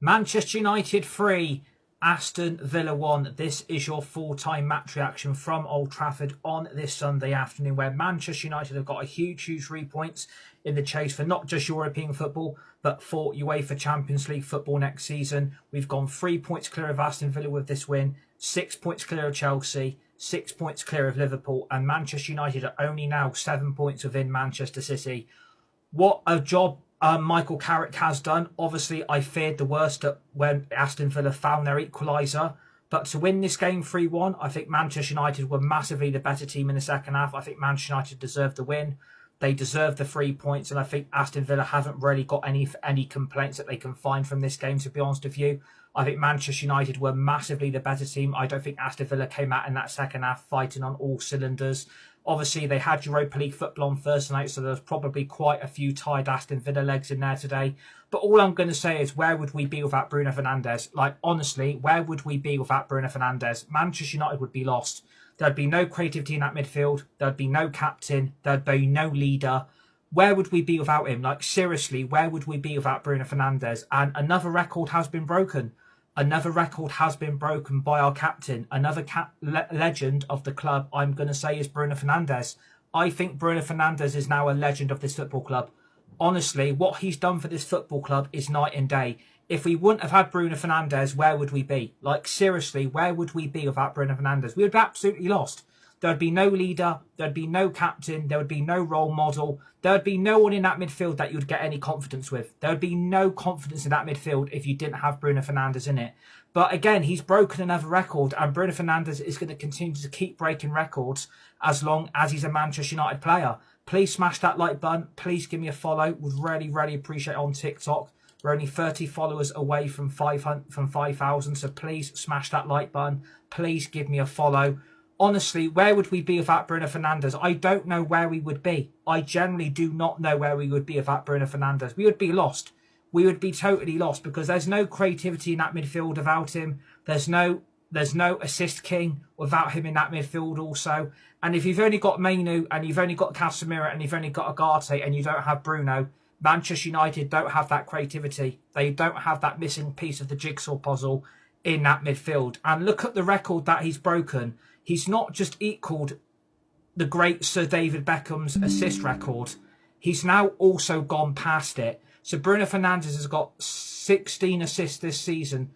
Manchester United 3, Aston Villa 1. This is your full-time match reaction from Old Trafford on this Sunday afternoon, where Manchester United have got a huge 3 points in the chase for not just European football, but for UEFA Champions League football next season. We've gone 3 points clear of Aston Villa with this win, 6 points clear of Chelsea, 6 points clear of Liverpool, and Manchester United are only now 7 points within Manchester City. What a job Michael Carrick has done. Obviously, I feared the worst when Aston Villa found their equaliser. But to win this game 3-1, I think Manchester United were massively the better team in the second half. I think Manchester United deserved the win. They deserved the 3 points. And I think Aston Villa haven't really got any complaints that they can find from this game, to be honest with you. I think Manchester United were massively the better team. I don't think Aston Villa came out in that second half fighting on all cylinders. Obviously, they had Europa League football on Thursday night, so there's probably quite a few tired Aston Villa legs in there today. But all I'm going to say is, where would we be without Bruno Fernandes? Like, honestly, where would we be without Bruno Fernandes? Manchester United would be lost. There'd be no creativity in that midfield. There'd be no captain. There'd be no leader. Where would we be without him? Like, seriously, where would we be without Bruno Fernandes? And another record has been broken. Another record has been broken by our captain. Another legend of the club, I'm going to say, is Bruno Fernandes. I think Bruno Fernandes is now a legend of this football club. Honestly, what he's done for this football club is night and day. If we wouldn't have had Bruno Fernandes, where would we be? Like, seriously, where would we be without Bruno Fernandes? We would be absolutely lost. There'd be no leader. There'd be no captain. There would be no role model. There would be no one in that midfield that you'd get any confidence with. There would be no confidence in that midfield if you didn't have Bruno Fernandes in it. But again, he's broken another record, and Bruno Fernandes is going to continue to keep breaking records as long as he's a Manchester United player. Please smash that like button. Please give me a follow. Would really appreciate it on TikTok. We're only 30 followers away from 5,000, so please smash that like button. Please give me a follow. Honestly, where would we be without Bruno Fernandes? I don't know where we would be. I generally do not know where we would be without Bruno Fernandes. We would be lost. We would be totally lost because there's no creativity in that midfield without him. There's no assist king without him in that midfield also. And if you've only got Mainu and you've only got Casemiro and you've only got Agate and you don't have Bruno, Manchester United don't have that creativity. They don't have that missing piece of the jigsaw puzzle in that midfield. And look at the record that he's broken. He's not just equalled the great Sir David Beckham's assist record. He's now also gone past it. So Bruno Fernandes has got 16 assists this season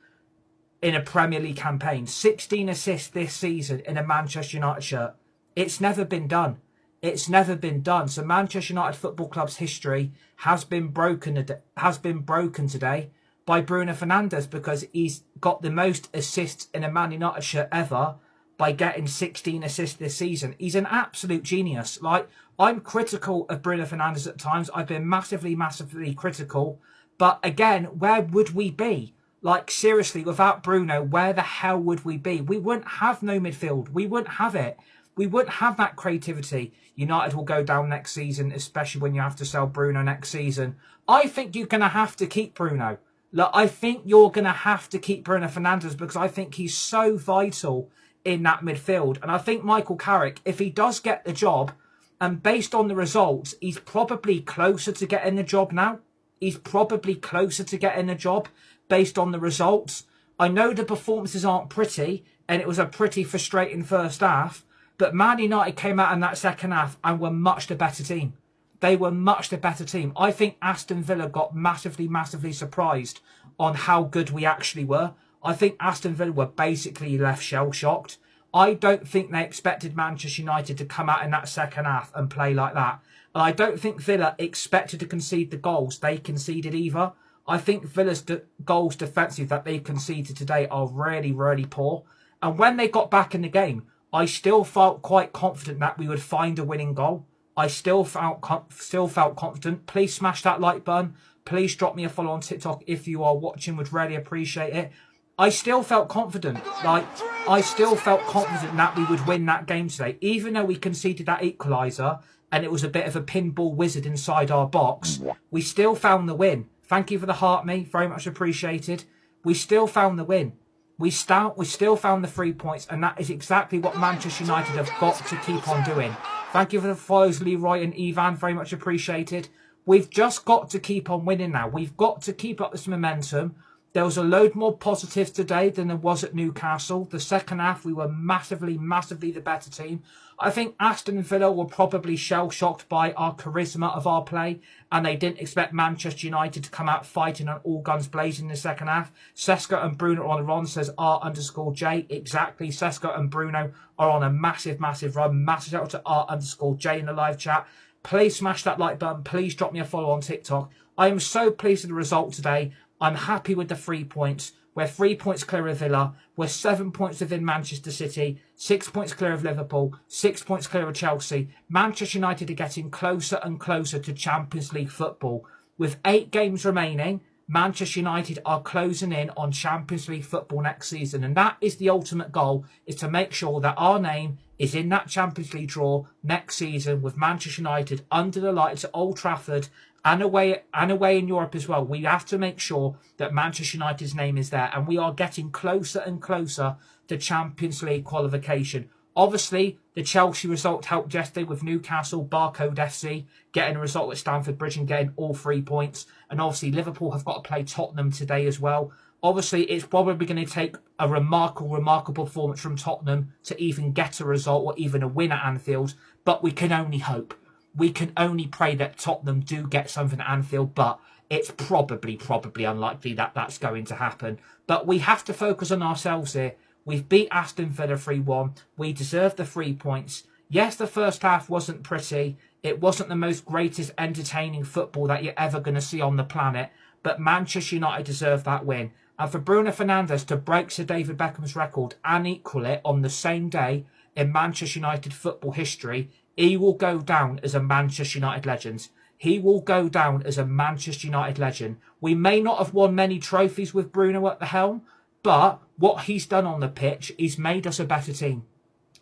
in a Premier League campaign. 16 assists this season in a Manchester United shirt. It's never been done. It's never been done. So Manchester United Football Club's history has been broken today by Bruno Fernandes, because he's got the most assists in a Man United shirt ever by getting 16 assists this season. He's an absolute genius. Like, I'm critical of Bruno Fernandes at times. I've been massively critical. But again, where would we be? Like, seriously, without Bruno, where the hell would we be? We wouldn't have no midfield. We wouldn't have it. We wouldn't have that creativity. United will go down next season, especially when you have to sell Bruno next season. I think you're going to have to keep Bruno. Look, I think you're going to have to keep Bruno Fernandes because I think he's so vital in that midfield. And I think Michael Carrick, if he does get the job, and based on the results, he's probably closer to getting the job now. He's probably closer to getting the job based on the results. I know the performances aren't pretty, and it was a pretty frustrating first half, but Man United came out in that second half and were much the better team. They were much the better team. I think Aston Villa got massively surprised on how good we actually were. I think Aston Villa were basically left shell-shocked. I don't think they expected Manchester United to come out in that second half and play like that. And I don't think Villa expected to concede the goals they conceded either. I think Villa's goals defensive that they conceded today are really poor. And when they got back in the game, I still felt quite confident that we would find a winning goal. I still felt confident. Please smash that like button. Please drop me a follow on TikTok if you are watching. Would really appreciate it. I still felt confident. I still felt confident that we would win that game today, even though we conceded that equaliser and it was a bit of a pinball wizard inside our box. We still found the win. Thank you for the heart, me. Very much appreciated. We still found the win. We still found the 3 points, and that is exactly what Manchester United have got to keep on doing. Thank you for the follows, Leroy and Ivan. Very much appreciated. We've just got to keep on winning now. We've got to keep up this momentum. There was a load more positives today than there was at Newcastle. The second half, we were massively the better team. I think Aston Villa were probably shell-shocked by our charisma of our play, and they didn't expect Manchester United to come out fighting on all guns blazing in the second half. Sesko and Bruno on the run, says R_J. Exactly. Sesko and Bruno are on a massive run. Massive shout out to R_J in the live chat. Please smash that like button. Please drop me a follow on TikTok. I am so pleased with the result today. I'm happy with the 3 points. We're 3 points clear of Villa. We're 7 points within Manchester City. 6 points clear of Liverpool. 6 points clear of Chelsea. Manchester United are getting closer and closer to Champions League football. With 8 games remaining, Manchester United are closing in on Champions League football next season. And that is the ultimate goal, is to make sure that our name is in that Champions League draw next season with Manchester United under the lights at Old Trafford and away in Europe as well. We have to make sure that Manchester United's name is there, and we are getting closer and closer to Champions League qualification. Obviously, the Chelsea result helped yesterday with Newcastle, Barcode FC, getting a result at Stamford Bridge and getting all 3 points. And obviously, Liverpool have got to play Tottenham today as well. Obviously, it's probably going to take a remarkable performance from Tottenham to even get a result or even a win at Anfield. But we can only hope. We can only pray that Tottenham do get something at Anfield, but it's probably unlikely that that's going to happen. But we have to focus on ourselves here. We've beat Aston Villa 3-1. We deserve the 3 points. Yes, the first half wasn't pretty. It wasn't the most greatest entertaining football that you're ever going to see on the planet. But Manchester United deserve that win. And for Bruno Fernandes to break Sir David Beckham's record and equal it on the same day in Manchester United football history, he will go down as a Manchester United legend. He will go down as a Manchester United legend. We may not have won many trophies with Bruno at the helm, but what he's done on the pitch, he's made us a better team.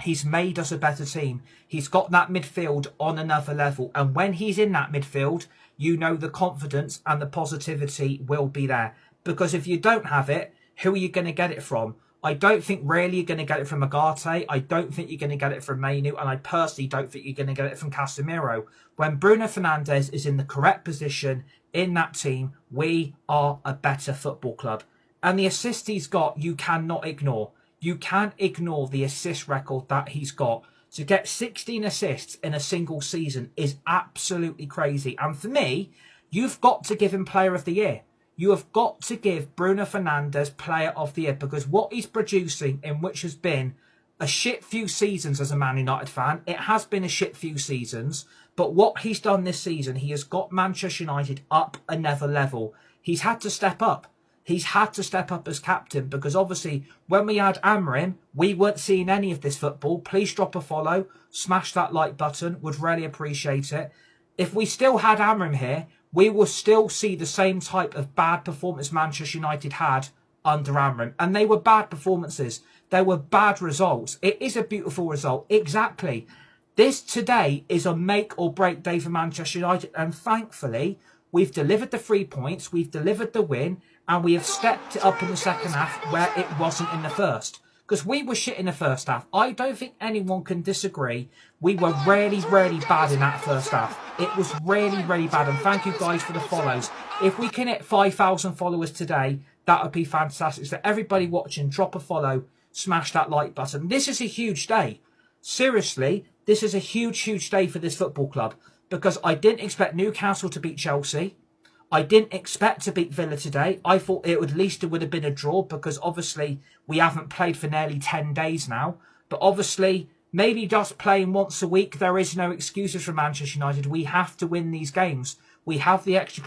He's made us a better team. He's got that midfield on another level. And when he's in that midfield, you know the confidence and the positivity will be there. Because if you don't have it, who are you going to get it from? I don't think really you're going to get it from Agate. I don't think you're going to get it from Mainu. And I personally don't think you're going to get it from Casemiro. When Bruno Fernandes is in the correct position in that team, we are a better football club. And the assist he's got, you cannot ignore. You can't ignore the assist record that he's got. To get 16 assists in a single season is absolutely crazy. And for me, you've got to give him Player of the Year. You have got to give Bruno Fernandes Player of the Year, because what he's producing, in which has been a shit few seasons as a Man United fan, it has been a shit few seasons, but what he's done this season, he has got Manchester United up another level. He's had to step up. He's had to step up as captain, because obviously when we had Amorim, we weren't seeing any of this football. Please drop a follow, smash that like button, would really appreciate it. If we still had Amorim here, we will still see the same type of bad performance Manchester United had under Amorim. And they were bad performances. They were bad results. It is a beautiful result. Exactly. This today is a make or break day for Manchester United. And thankfully, we've delivered the 3 points. We've delivered the win. And we have stepped it up in the second half where it wasn't in the first. Because we were shit in the first half. I don't think anyone can disagree. We were really bad in that first half. It was really bad. And thank you guys for the follows. If we can hit 5,000 followers today, that would be fantastic. So everybody watching, drop a follow, smash that like button. This is a huge day. Seriously, this is a huge day for this football club. Because I didn't expect Newcastle to beat Chelsea. I didn't expect to beat Villa today. I thought it would at least would have been a draw, because obviously we haven't played for nearly 10 days now. But obviously, maybe just playing once a week, there is no excuses for Manchester United. We have to win these games. We have the extra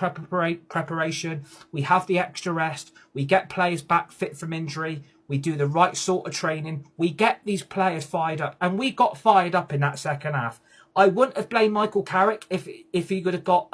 preparation. We have the extra rest. We get players back fit from injury. We do the right sort of training. We get these players fired up. And we got fired up in that second half. I wouldn't have blamed Michael Carrick if he would have got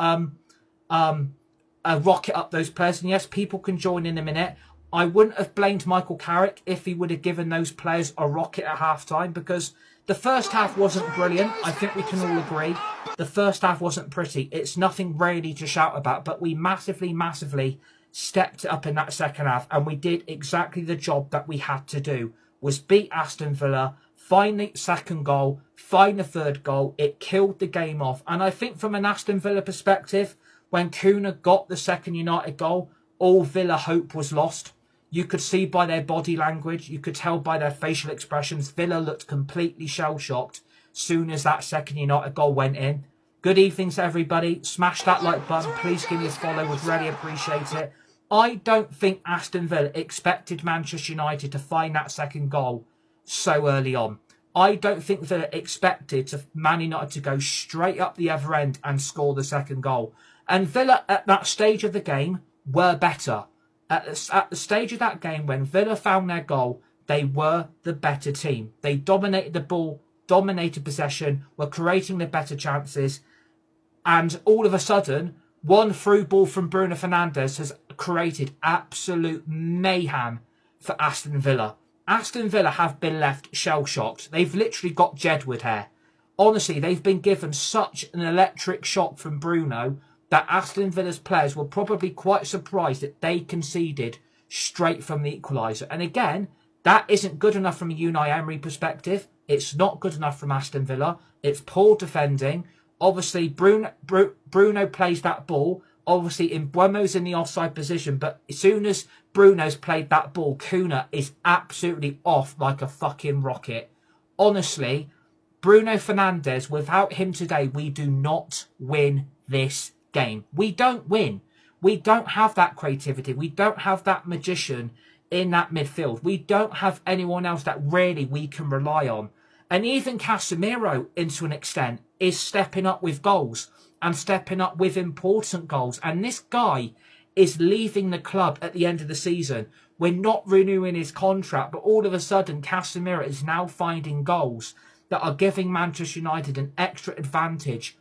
rocket up those players. And yes, people can join in a minute. I wouldn't have blamed Michael Carrick if he would have given those players a rocket at half-time, because the first half wasn't brilliant. I think we can all agree. The first half wasn't pretty. It's nothing really to shout about, but we massively stepped it up in that second half, and we did exactly the job that we had to do, was beat Aston Villa, find the second goal, find the third goal. It killed the game off. And I think from an Aston Villa perspective, when Kuna got the second United goal, all Villa hope was lost. You could see by their body language, you could tell by their facial expressions, Villa looked completely shell-shocked soon as that second United goal went in. Good evening to everybody. Smash that like button. Please give me a follow. Would really appreciate it. I don't think Aston Villa expected Manchester United to find that second goal so early on. I don't think Villa expected Man United to go straight up the other end and score the second goal. And Villa at that stage of the game were better. At the stage of that game when Villa found their goal, they were the better team. They dominated the ball, dominated possession, were creating the better chances. And all of a sudden, one through ball from Bruno Fernandes has created absolute mayhem for Aston Villa. Aston Villa have been left shell-shocked. They've literally got Jedward hair. Honestly, they've been given such an electric shock from Bruno that Aston Villa's players were probably quite surprised that they conceded straight from the equaliser. And again, that isn't good enough from a Unai Emery perspective. It's not good enough from Aston Villa. It's poor defending. Obviously, Bruno plays that ball. Obviously, Mbeumo's in the offside position. But as soon as Bruno's played that ball, Kuna is absolutely off like a fucking rocket. Honestly, Bruno Fernandes, without him today, we do not win this game. We don't win. We don't have that creativity. We don't have that magician in that midfield. We don't have anyone else that really we can rely on. And even Casemiro, to an extent, is stepping up with goals and stepping up with important goals. And this guy is leaving the club at the end of the season. We're not renewing his contract, but all of a sudden, Casemiro is now finding goals that are giving Manchester United an extra advantage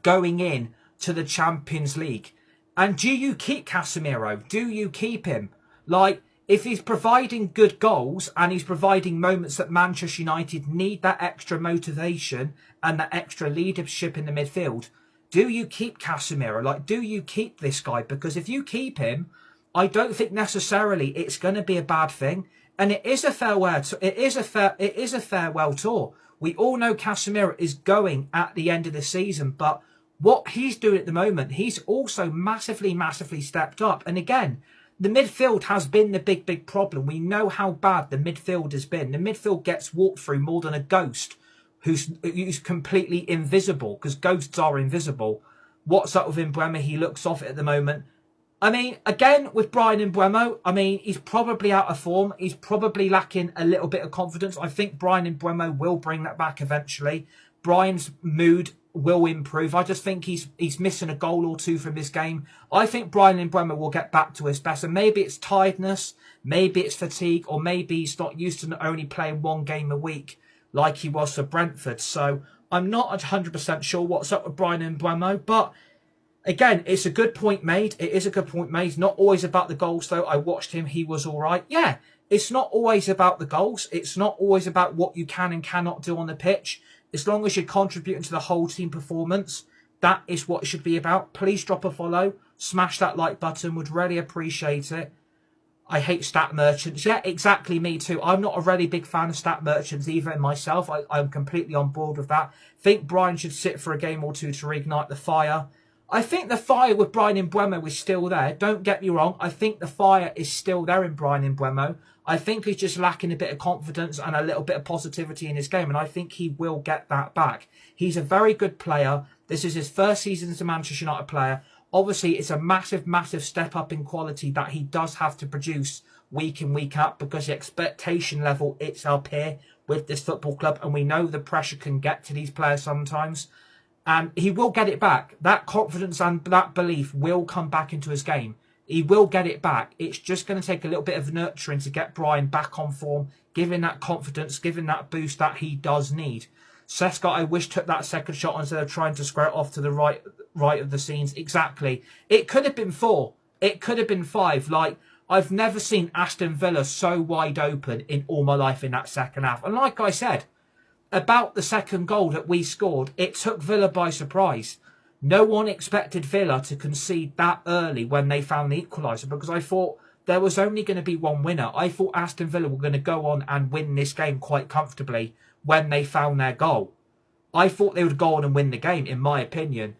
going in to the Champions League. And do you keep Casemiro? Do you keep him? Like, if he's providing good goals and he's providing moments that Manchester United need that extra motivation and that extra leadership in the midfield, do you keep Casemiro? Like, do you keep this guy? Because if you keep him, I don't think necessarily it's going to be a bad thing. And it is a farewell. It is a farewell tour. We all know Casemiro is going at the end of the season, but what he's doing at the moment, he's also massively stepped up. And again, the midfield has been the big problem. We know how bad the midfield has been. The midfield gets walked through more than a ghost who's completely invisible, because ghosts are invisible. What's up with Mbeumo? He looks off it at the moment. I mean, again, with Bryan Mbeumo, I mean, he's probably out of form. He's probably lacking a little bit of confidence. I think Bryan Mbeumo will bring that back eventually. Bryan's mood will improve. I just think he's missing a goal or two from this game. I think Bryan Mbeumo will get back to his best. And maybe it's tiredness, maybe it's fatigue, or maybe he's not used to only playing one game a week like he was for Brentford. So I'm not 100% sure what's up with Bryan Mbeumo, but again, it's a good point made. It is a good point made. Not always about the goals, though. I watched him. He was all right. Yeah, it's not always about the goals. It's not always about what you can and cannot do on the pitch. As long as you're contributing to the whole team performance, that is what it should be about. Please drop a follow. Smash that like button. Would really appreciate it. I hate stat merchants. Yeah, exactly, me too. I'm not a really big fan of stat merchants either myself. I'm completely on board with that. Think Bryan should sit for a game or two to reignite the fire. I think the fire with Bryan Mbeumo is still there. Don't get me wrong. I think the fire is still there in Bryan Mbeumo. I think he's just lacking a bit of confidence and a little bit of positivity in his game, and I think he will get that back. He's a very good player. This is his first season as a Manchester United player. Obviously, it's a massive step up in quality that he does have to produce week in, week out, because the expectation level, it's up here with this football club, and we know the pressure can get to these players sometimes. And he will get it back. That confidence and that belief will come back into his game. He will get it back. It's just going to take a little bit of nurturing to get Bryan back on form, giving that confidence, giving that boost that he does need. Seska, I wish, took that second shot instead of trying to square it off to the right of the scenes. Exactly. It could have been 4. It could have been 5. Like, I've never seen Aston Villa so wide open in all my life in that second half. And like I said, about the second goal that we scored, it took Villa by surprise. No one expected Villa to concede that early when they found the equaliser, because I thought there was only going to be one winner. I thought Aston Villa were going to go on and win this game quite comfortably when they found their goal. I thought they would go on and win the game, in my opinion.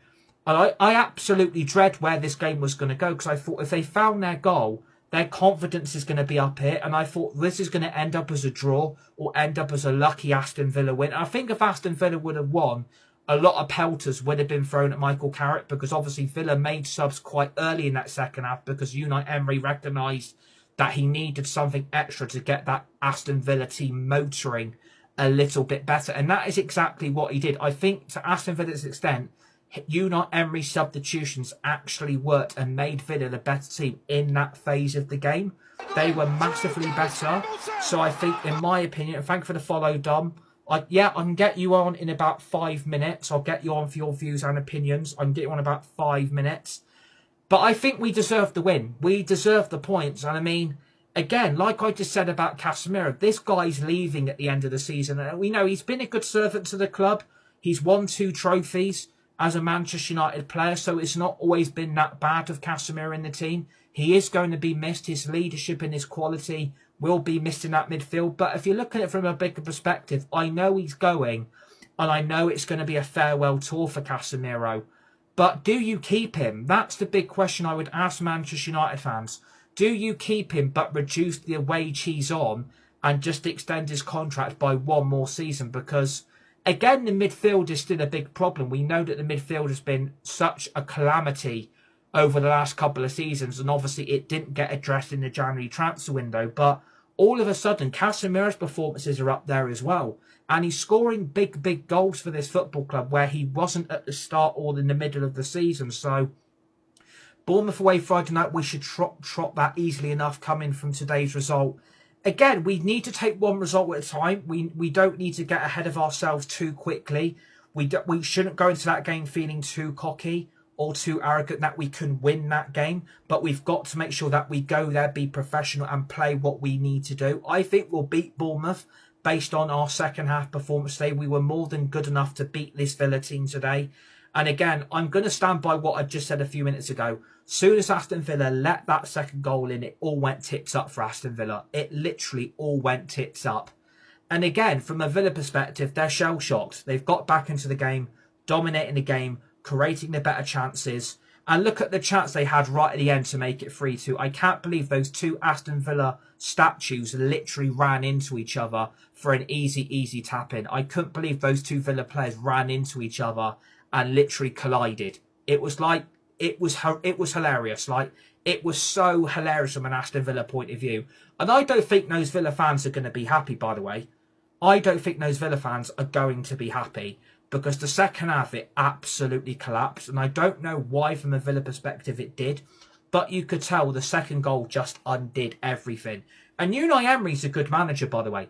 And I absolutely dread where this game was going to go, because I thought if they found their goal, their confidence is going to be up here. And I thought this is going to end up as a draw or end up as a lucky Aston Villa win. And I think if Aston Villa would have won, a lot of pelters would have been thrown at Michael Carrick, because obviously Villa made subs quite early in that second half because Unai Emery recognised that he needed something extra to get that Aston Villa team motoring a little bit better. And that is exactly what he did. I think to Aston Villa's extent, Unai Emery's substitutions actually worked and made Villa the better team in that phase of the game. They were massively better. So I think, in my opinion, and thank you for the follow, Dom. I can get you on in about 5 minutes. I'll get you on for your views and opinions. I can get you on about 5 minutes. But I think we deserve the win. We deserve the points. And I mean, again, like I just said about Casemiro, this guy's leaving at the end of the season. And we know he's been a good servant to the club. He's won 2 trophies as a Manchester United player, so it's not always been that bad of Casemiro in the team. He is going to be missed. His leadership and his quality will be missed in that midfield. But if you're looking at it from a bigger perspective, I know he's going, and I know it's going to be a farewell tour for Casemiro. But do you keep him? That's the big question I would ask Manchester United fans. Do you keep him but reduce the wage he's on and just extend his contract by 1 more season? Because again, the midfield is still a big problem. We know that the midfield has been such a calamity over the last couple of seasons, and obviously it didn't get addressed in the January transfer window. But all of a sudden, Casemiro's performances are up there as well. And he's scoring big goals for this football club where he wasn't at the start or in the middle of the season. So Bournemouth away Friday night, we should trot that easily enough coming from today's result. Again, we need to take one result at a time. We don't need to get ahead of ourselves too quickly. We shouldn't go into that game feeling too cocky or too arrogant that we can win that game. But we've got to make sure that we go there, be professional and play what we need to do. I think we'll beat Bournemouth based on our second half performance today. We were more than good enough to beat this Villa team today. And again, I'm going to stand by what I just said a few minutes ago. Soon as Aston Villa let that second goal in, it all went tits up for Aston Villa. It literally all went tits up. And again, from a Villa perspective, they're shell-shocked. They've got back into the game, dominating the game, creating the better chances. And look at the chance they had right at the end to make it 3-2. I can't believe those 2 Aston Villa statues literally ran into each other for an easy tap-in. I couldn't believe those 2 Villa players ran into each other and literally collided. It was like, it was hilarious. Like, it was so hilarious from an Aston Villa point of view. And I don't think those Villa fans are going to be happy, by the way. I don't think those Villa fans are going to be happy, because the second half, it absolutely collapsed. And I don't know why, from a Villa perspective, it did. But you could tell the second goal just undid everything. And Unai Emery's a good manager, by the way.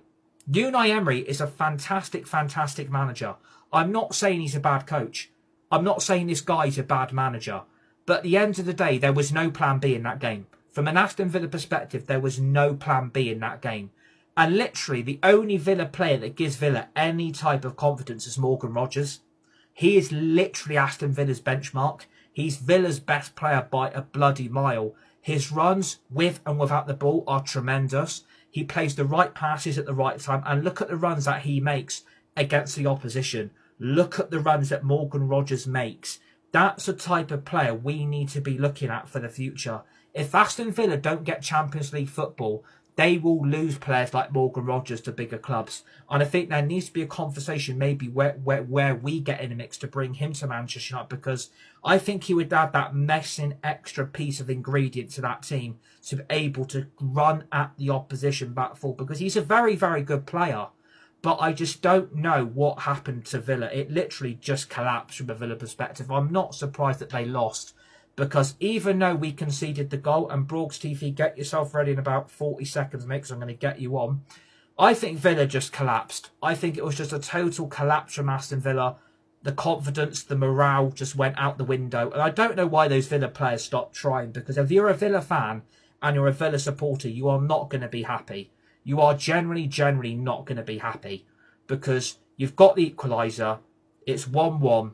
Unai Emery is a fantastic manager. I'm not saying he's a bad coach. I'm not saying this guy's a bad manager. But at the end of the day, there was no plan B in that game. From an Aston Villa perspective, there was no plan B in that game. And literally, the only Villa player that gives Villa any type of confidence is Morgan Rogers. He is literally Aston Villa's benchmark. He's Villa's best player by a bloody mile. His runs with and without the ball are tremendous. He plays the right passes at the right time. And look at the runs that he makes against the opposition. Look at the runs that Morgan Rogers makes. That's the type of player we need to be looking at for the future. If Aston Villa don't get Champions League football, they will lose players like Morgan Rogers to bigger clubs. And I think there needs to be a conversation maybe where we get in the mix to bring him to Manchester United, because I think he would add that messing extra piece of ingredient to that team to be able to run at the opposition back full, because he's a very good player. But I just don't know what happened to Villa. It literally just collapsed from a Villa perspective. I'm not surprised that they lost, because even though we conceded the goal, and Brogs TV, get yourself ready in about 40 seconds, mate, because I'm going to get you on. I think Villa just collapsed. I think it was just a total collapse from Aston Villa. The confidence, the morale just went out the window. And I don't know why those Villa players stopped trying, because if you're a Villa fan and you're a Villa supporter, you are not going to be happy. You are generally not going to be happy, because you've got the equaliser. It's 1-1.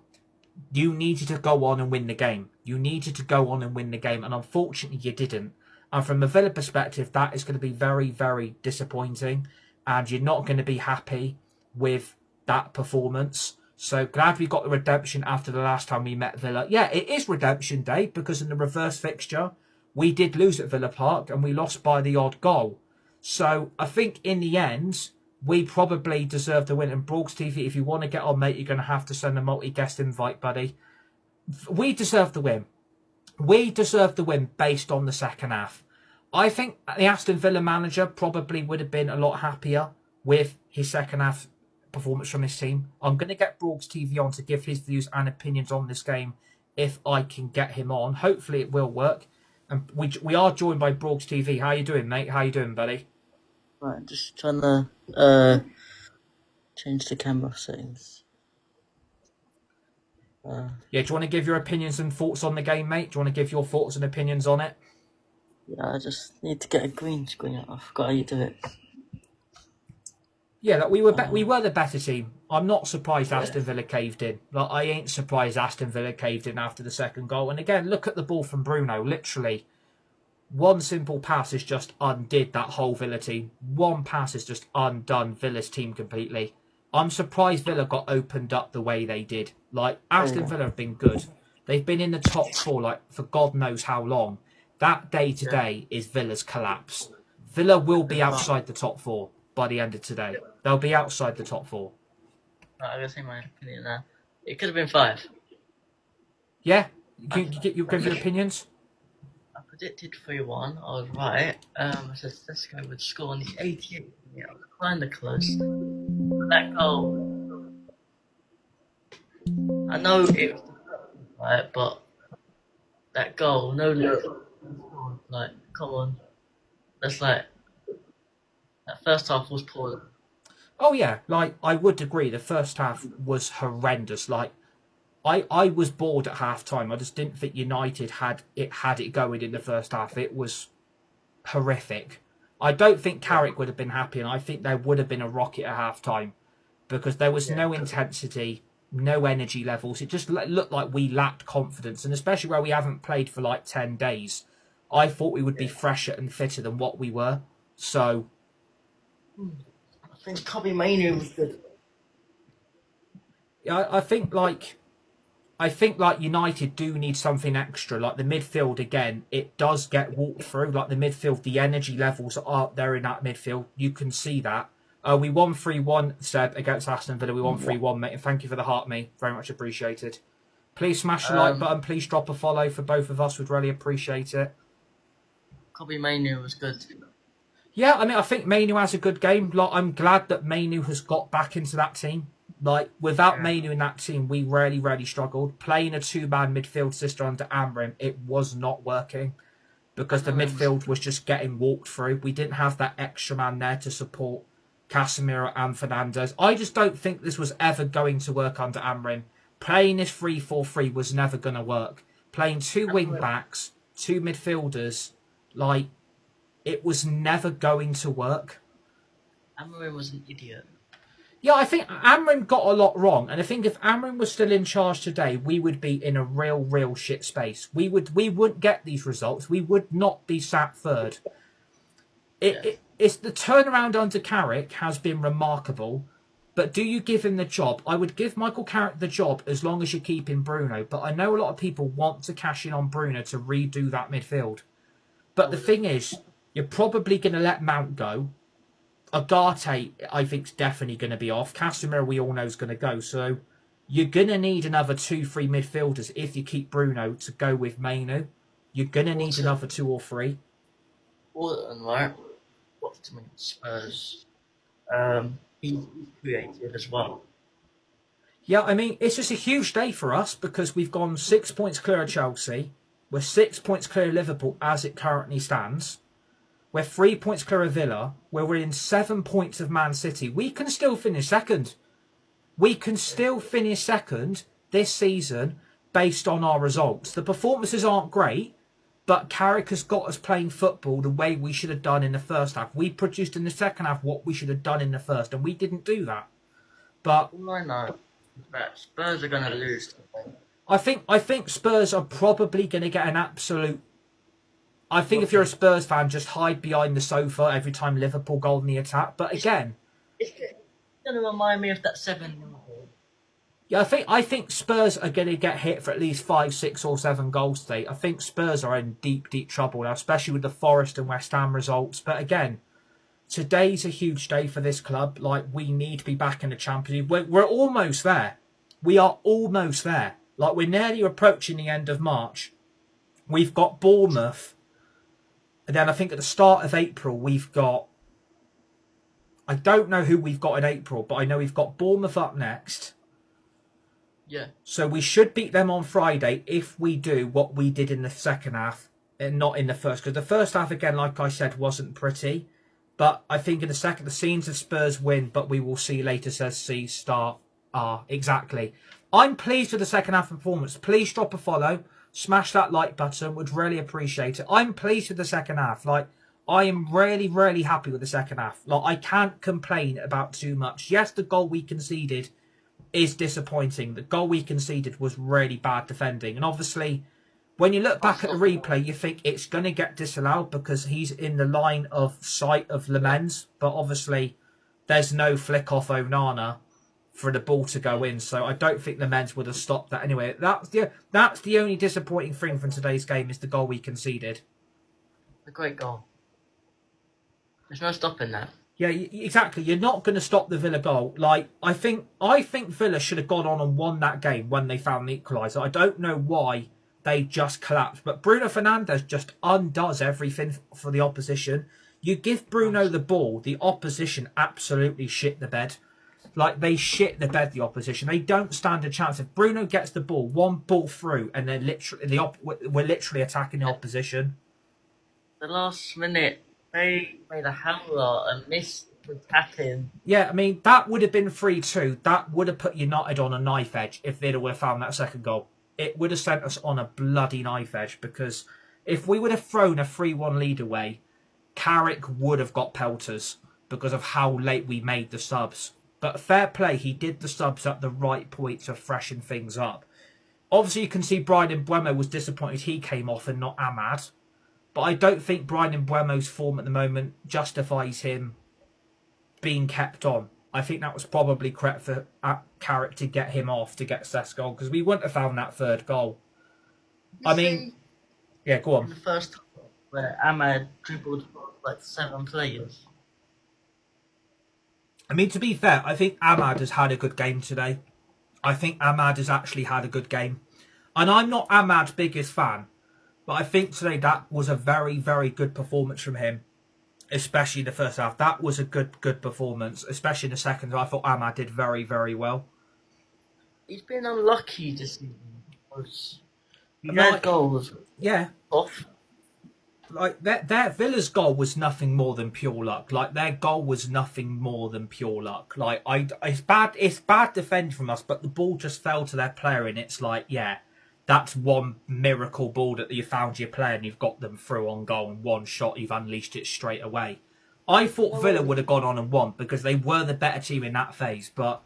You needed to go on and win the game. You needed to go on and win the game. And unfortunately, you didn't. And from a Villa perspective, that is going to be very disappointing. And you're not going to be happy with that performance. So glad we got the redemption after the last time we met Villa. Yeah, it is redemption day because in the reverse fixture, we did lose at Villa Park and we lost by the odd goal. So I think in the end, we probably deserve the win. And Brogs TV, if you want to get on, mate, you're going to have to send a multi-guest invite, buddy. We deserve the win. We deserve the win based on the second half. I think the Aston Villa manager probably would have been a lot happier with his second half performance from his team. I'm going to get Brogs TV on to give his views and opinions on this game if I can get him on. Hopefully it will work. And we are joined by Brogs TV. How you doing, mate? How you doing, buddy? Right, just trying to change the camera settings. Yeah, do you want to give your opinions and thoughts on the game, mate? Do you want to give your thoughts and opinions on it? Yeah, I just need to get a green screen out. I forgot how you do it. Yeah, like we were the better team. I'm not surprised Aston Villa caved in. Like I ain't surprised Aston Villa caved in after the second goal. And again, look at the ball from Bruno. Literally, one simple pass has just undid that whole Villa team. One pass has just undone Villa's team completely. I'm surprised Villa got opened up the way they did. Like Aston Villa have been good. They've been in the top four like for God knows how long. That day today is Villa's collapse. Villa will be outside the top four by the end of today. They'll be outside the top four. Right, I'm going to say my opinion now. It could have been 5. Yeah? You give your opinions? I predicted 3-1. I was right. I said, let's go with score on the 88th. Yeah, I was kind of close. But that goal, I know it was right, but that goal, no look. Like, come on. That's like, that first half was poor. Oh yeah, like I would agree. The first half was horrendous. Like I was bored at half time. I just didn't think United had it going in the first half. It was horrific. I don't think Carrick would have been happy, and I think there would have been a rocket at half time because there was no intensity, no energy levels. It just looked like we lacked confidence, and especially where we haven't played for like 10 days. I thought we would be fresher and fitter than what we were. So I think Kobe Mainu was good. Yeah, I think like United do need something extra. Like the midfield again, it does get walked through. Like the midfield, the energy levels are there in that midfield. You can see that. We won 3-1, Seb, against Aston Villa. We won 3-1, mate. And thank you for the heart, mate. Very much appreciated. Please smash the like button. Please drop a follow for both of us. We'd really appreciate it. Kobe Mainu was good. Yeah, I mean, I think Mainu has a good game. Like, I'm glad that Mainu has got back into that team. Like, without Mainu in that team, we really, really struggled. Playing a two-man midfield system under Amrim, it was not working because the midfield was just getting walked through. We didn't have that extra man there to support Casemiro and Fernandes. I just don't think this was ever going to work under Amrim. Playing this 3-4-3 was never going to work. Playing two wing-backs, two midfielders, like, it was never going to work. Amrim was an idiot. Yeah, I think Amrim got a lot wrong. And I think if Amrim was still in charge today, we would be in a real shit space. We wouldn't get these results. We would not be sat third. It's the turnaround under Carrick has been remarkable. But do you give him the job? I would give Michael Carrick the job as long as you keep in Bruno. But I know a lot of people want to cash in on Bruno to redo that midfield. But the thing is, you're probably going to let Mount go. Agate, I think, is definitely going to be off. Casemiro, we all know, is going to go. So you're going to need another 2-3 midfielders if you keep Bruno to go with Mainu. You're going to need another 2 or 3. Orton, right? What to me, Spurs. He's creative as well. Yeah, I mean, it's just a huge day for us because we've gone 6 points clear of Chelsea. We're 6 points clear of Liverpool as it currently stands. We're 3 points clear of Villa. We're within 7 points of Man City. We can still finish second. We can still finish second this season based on our results. The performances aren't great, but Carrick has got us playing football the way we should have done in the first half. We produced in the second half what we should have done in the first, and we didn't do that. But all I know is that Spurs are going to lose. I think Spurs are probably going to get an absolute... I think if you're a Spurs fan, just hide behind the sofa every time Liverpool goal in the attack. But again... It's going to remind me of that 7-0. Yeah, I think Spurs are going to get hit for at least 5, 6, or 7 goals today. I think Spurs are in deep, deep trouble now, especially with the Forest and West Ham results. But again, today's a huge day for this club. Like, we need to be back in the Champions League. We're almost there. We are almost there. Like, we're nearly approaching the end of March. We've got Bournemouth. And then I think at the start of April, we've got... I don't know who we've got in April, but I know we've got Bournemouth up next. Yeah. So we should beat them on Friday if we do what we did in the second half and not in the first. Because the first half, again, like I said, wasn't pretty. But I think in the second, the scenes of Spurs win, but we will see later, says C Star R. Exactly. I'm pleased with the second half performance. Please drop a follow. Smash that like button. Would really appreciate it. I'm pleased with the second half. Like, I am really, really happy with the second half. Like, I can't complain about too much. Yes, the goal we conceded is disappointing. The goal we conceded was really bad defending. And obviously, when you look back at the replay, you think it's going to get disallowed because he's in the line of sight of Lemens. But obviously, there's no flick off Onana for the ball to go in. So I don't think Lemens would have stopped that anyway. That's the only disappointing thing from today's game is the goal we conceded. A great goal. There's no stopping that. Yeah, exactly. You're not going to stop the Villa goal. Like, I think Villa should have gone on and won that game when they found the equaliser. I don't know why they just collapsed. But Bruno Fernandes just undoes everything for the opposition. You give Bruno the ball, the opposition absolutely shit the bed. Like, they shit the bed, the opposition. They don't stand a chance. If Bruno gets the ball, one ball through, and then we're literally attacking the opposition. The last minute, they made a howler and missed the tap-in. Yeah, I mean, that would have been 3-2. That would have put United on a knife edge if they'd have found that second goal. It would have sent us on a bloody knife edge because if we would have thrown a 3-1 lead away, Carrick would have got pelters because of how late we made the subs. But fair play, he did the subs at the right point to freshen things up. Obviously, you can see Brian Mbeumo was disappointed he came off and not Ahmad. But I don't think Brian Mbeumo's form at the moment justifies him being kept on. I think that was probably correct for Carrick to get him off to get Sesko because we wouldn't have found that third goal. Yeah, go on. In the first time where Ahmad dribbled like 7 players. I mean, to be fair, I think Ahmad has had a good game today. I think Ahmad has actually had a good game. And I'm not Ahmad's biggest fan. But I think today that was a very, very good performance from him. Especially in the first half. That was a good performance. Especially in the second. I thought Ahmad did very, very well. He's been unlucky this season. He had goals. Yeah. Off. Like, their Villa's goal was nothing more than pure luck. Like, their goal was nothing more than pure luck. Like, it's bad defending from us, but the ball just fell to their player, and it's like, yeah, that's one miracle ball that you found your player and you've got them through on goal, and one shot you've unleashed it straight away. I thought Villa would have gone on and won because they were the better team in that phase, but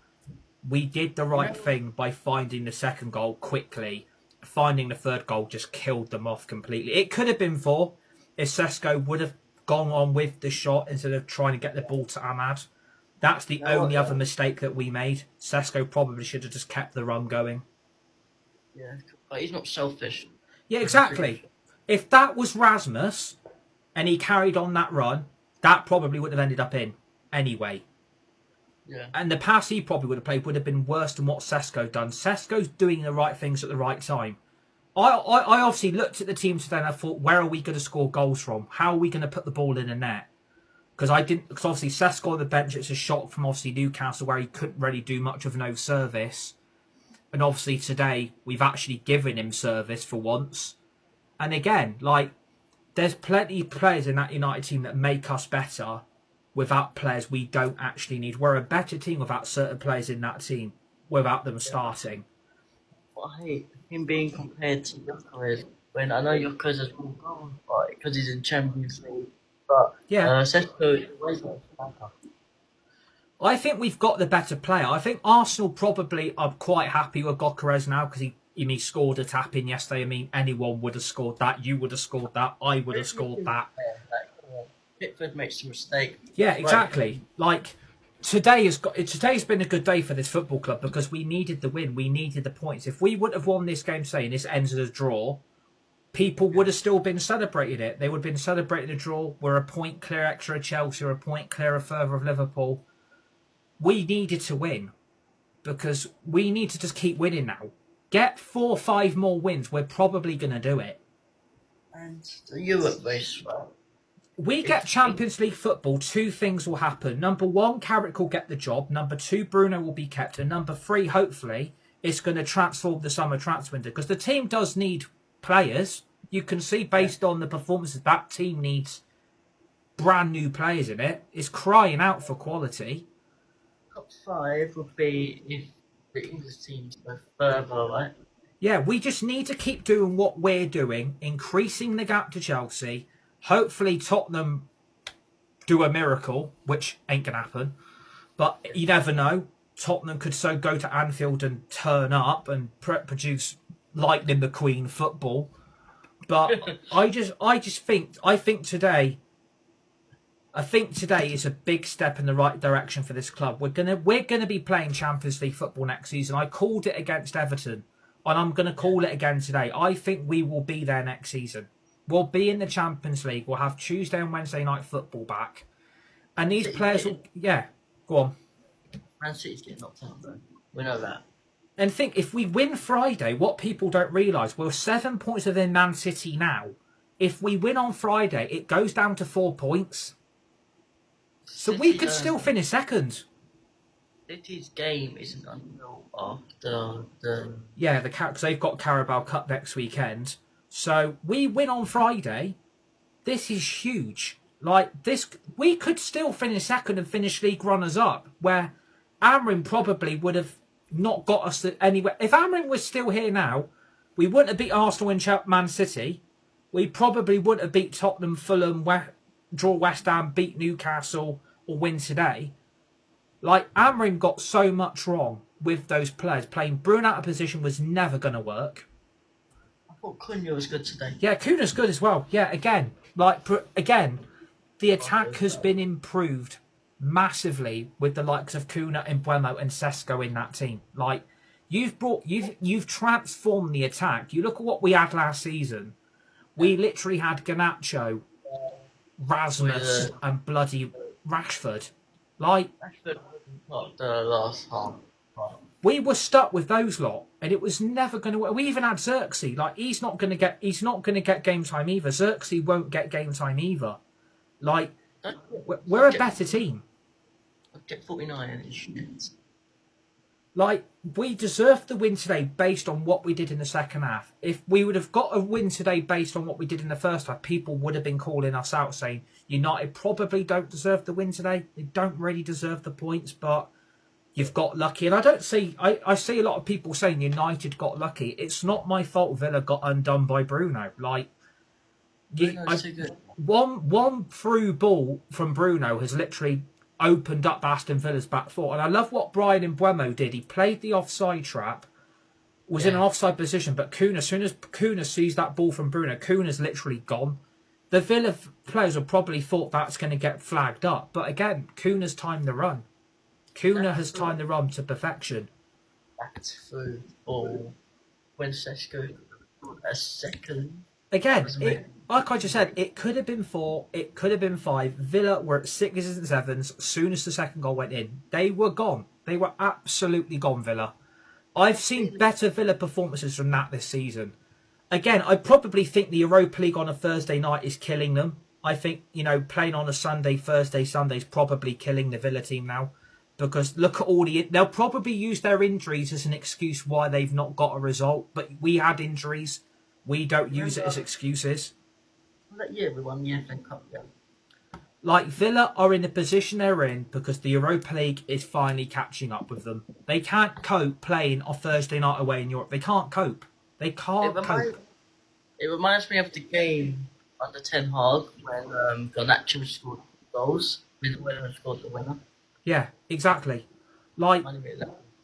we did the right thing by finding the second goal quickly. Finding the third goal just killed them off completely. It could have been 4 if Sesko would have gone on with the shot instead of trying to get the ball to Ahmad. That's the only other mistake that we made. Sesko probably should have just kept the run going. Yeah, but he's not selfish. Yeah, exactly. If that was Rasmus and he carried on that run, that probably would have ended up in anyway. Yeah. And the pass he probably would have played would have been worse than what Sesko done. Sesko's doing the right things at the right time. I obviously looked at the team today and I thought, where are we going to score goals from? How are we going to put the ball in the net? Because obviously Sesko on the bench, it's a shock from obviously Newcastle where he couldn't really do much of no service. And obviously today we've actually given him service for once. And again, like, there's plenty of players in that United team that make us better without players we don't actually need. We're a better team without certain players in that team, without them starting. I hate him being compared to Gyökeres when I know Gyökeres has more goals, but because he's in Champions League. But yeah, Sesko. I think we've got the better player. I think Arsenal probably are quite happy with Gyökeres now because he scored a tap in yesterday. I mean, anyone would have scored that. You would have scored that. I would have scored that. Pickford makes a mistake. Yeah, exactly. Like, Today's been a good day for this football club because we needed the win. We needed the points. If we would have won this game, saying this ends as a draw, people would have still been celebrating it. They would have been celebrating a draw. We're a point clear extra of Chelsea, we're a point clear of further of Liverpool. We needed to win because we need to just keep winning now. Get 4 or 5 more wins. We're probably going to do it. And the Europe race, right? We get Champions League football, 2 things will happen. Number 1, Carrick will get the job. Number 2, Bruno will be kept. And number 3, hopefully, it's going to transform the summer transfer window. Because the team does need players. You can see based on the performances, that team needs brand new players in it. It's crying out for quality. Top 5 would be if the English teams go further, right? Yeah, we just need to keep doing what we're doing, increasing the gap to Chelsea. Hopefully Tottenham do a miracle, which ain't going to happen. But you never know. Tottenham could so go to Anfield and turn up and produce Lightning McQueen football. But I think today is a big step in the right direction for this club. We're gonna be playing Champions League football next season. I called it against Everton, and I'm gonna call it again today. I think we will be there next season. We'll be in the Champions League. We'll have Tuesday and Wednesday night football back. And these players will... Yeah, go on. Man City's getting knocked out, though. We know that. And think, if we win Friday, what people don't realise, we're 7 points within Man City now. If we win on Friday, it goes down to 4 points. So we could still finish second. City's game isn't until after the... Yeah, because they've got Carabao Cup next weekend. So we win on Friday. This is huge. Like this, we could still finish second and finish league runners up. Where Amrin probably would have not got us anywhere. If Amrin was still here now, we wouldn't have beat Arsenal and Man City. We probably wouldn't have beat Tottenham, Fulham, draw West Ham, beat Newcastle, or win today. Like Amrin got so much wrong with those players. Playing Bruno out of position was never going to work. I thought Cunha was good today. Yeah, Kuna's good as well. Yeah, again, the attack has been improved massively with the likes of Kuna and Buemo and Sesko in that team. Like you've transformed the attack. You look at what we had last season. We literally had Garnacho, Rasmus, and bloody Rashford. Like Rashford not the last half. we were stuck with those lot, and it was never going to work. We even had Xerxes. Like he's not going to get game time either. Xerxes won't get game time either. Like we're a better team. Get 49. Like we deserved the win today based on what we did in the second half. If we would have got a win today based on what we did in the first half, people would have been calling us out saying United probably don't deserve the win today. They don't really deserve the points, but you've got lucky. And I see a lot of people saying United got lucky. It's not my fault Villa got undone by Bruno. Like Bruno's too good. One through ball from Bruno has literally opened up Aston Villa's back four. And I love what Brian Mbeumo did. He played the offside trap, was in an offside position, but as soon as Kuna sees that ball from Bruno, Kuna's literally gone. The Villa players will probably thought that's going to get flagged up. But again, Kuna's timed the run. Kuna has timed the run to perfection. Back through the ball when Sesko a second. Again, like I just said, it could have been 4, it could have been 5. Villa were at 6s and 7s as soon as the second goal went in. They were gone. They were absolutely gone, Villa. I've seen better Villa performances from that this season. Again, I probably think the Europa League on a Thursday night is killing them. I think, playing on a Sunday, Thursday, Sunday is probably killing the Villa team now. Because look at they'll probably use their injuries as an excuse why they've not got a result. But we had injuries. We don't use it as excuses. That year we won the FA Cup, yeah. Like Villa are in the position they're in because the Europa League is finally catching up with them. They can't cope playing on Thursday night away in Europe. They can't cope. They can't cope. It reminds me of the game under Ten Hag when Garnacho scored goals. When scored the winner. Yeah, exactly. Like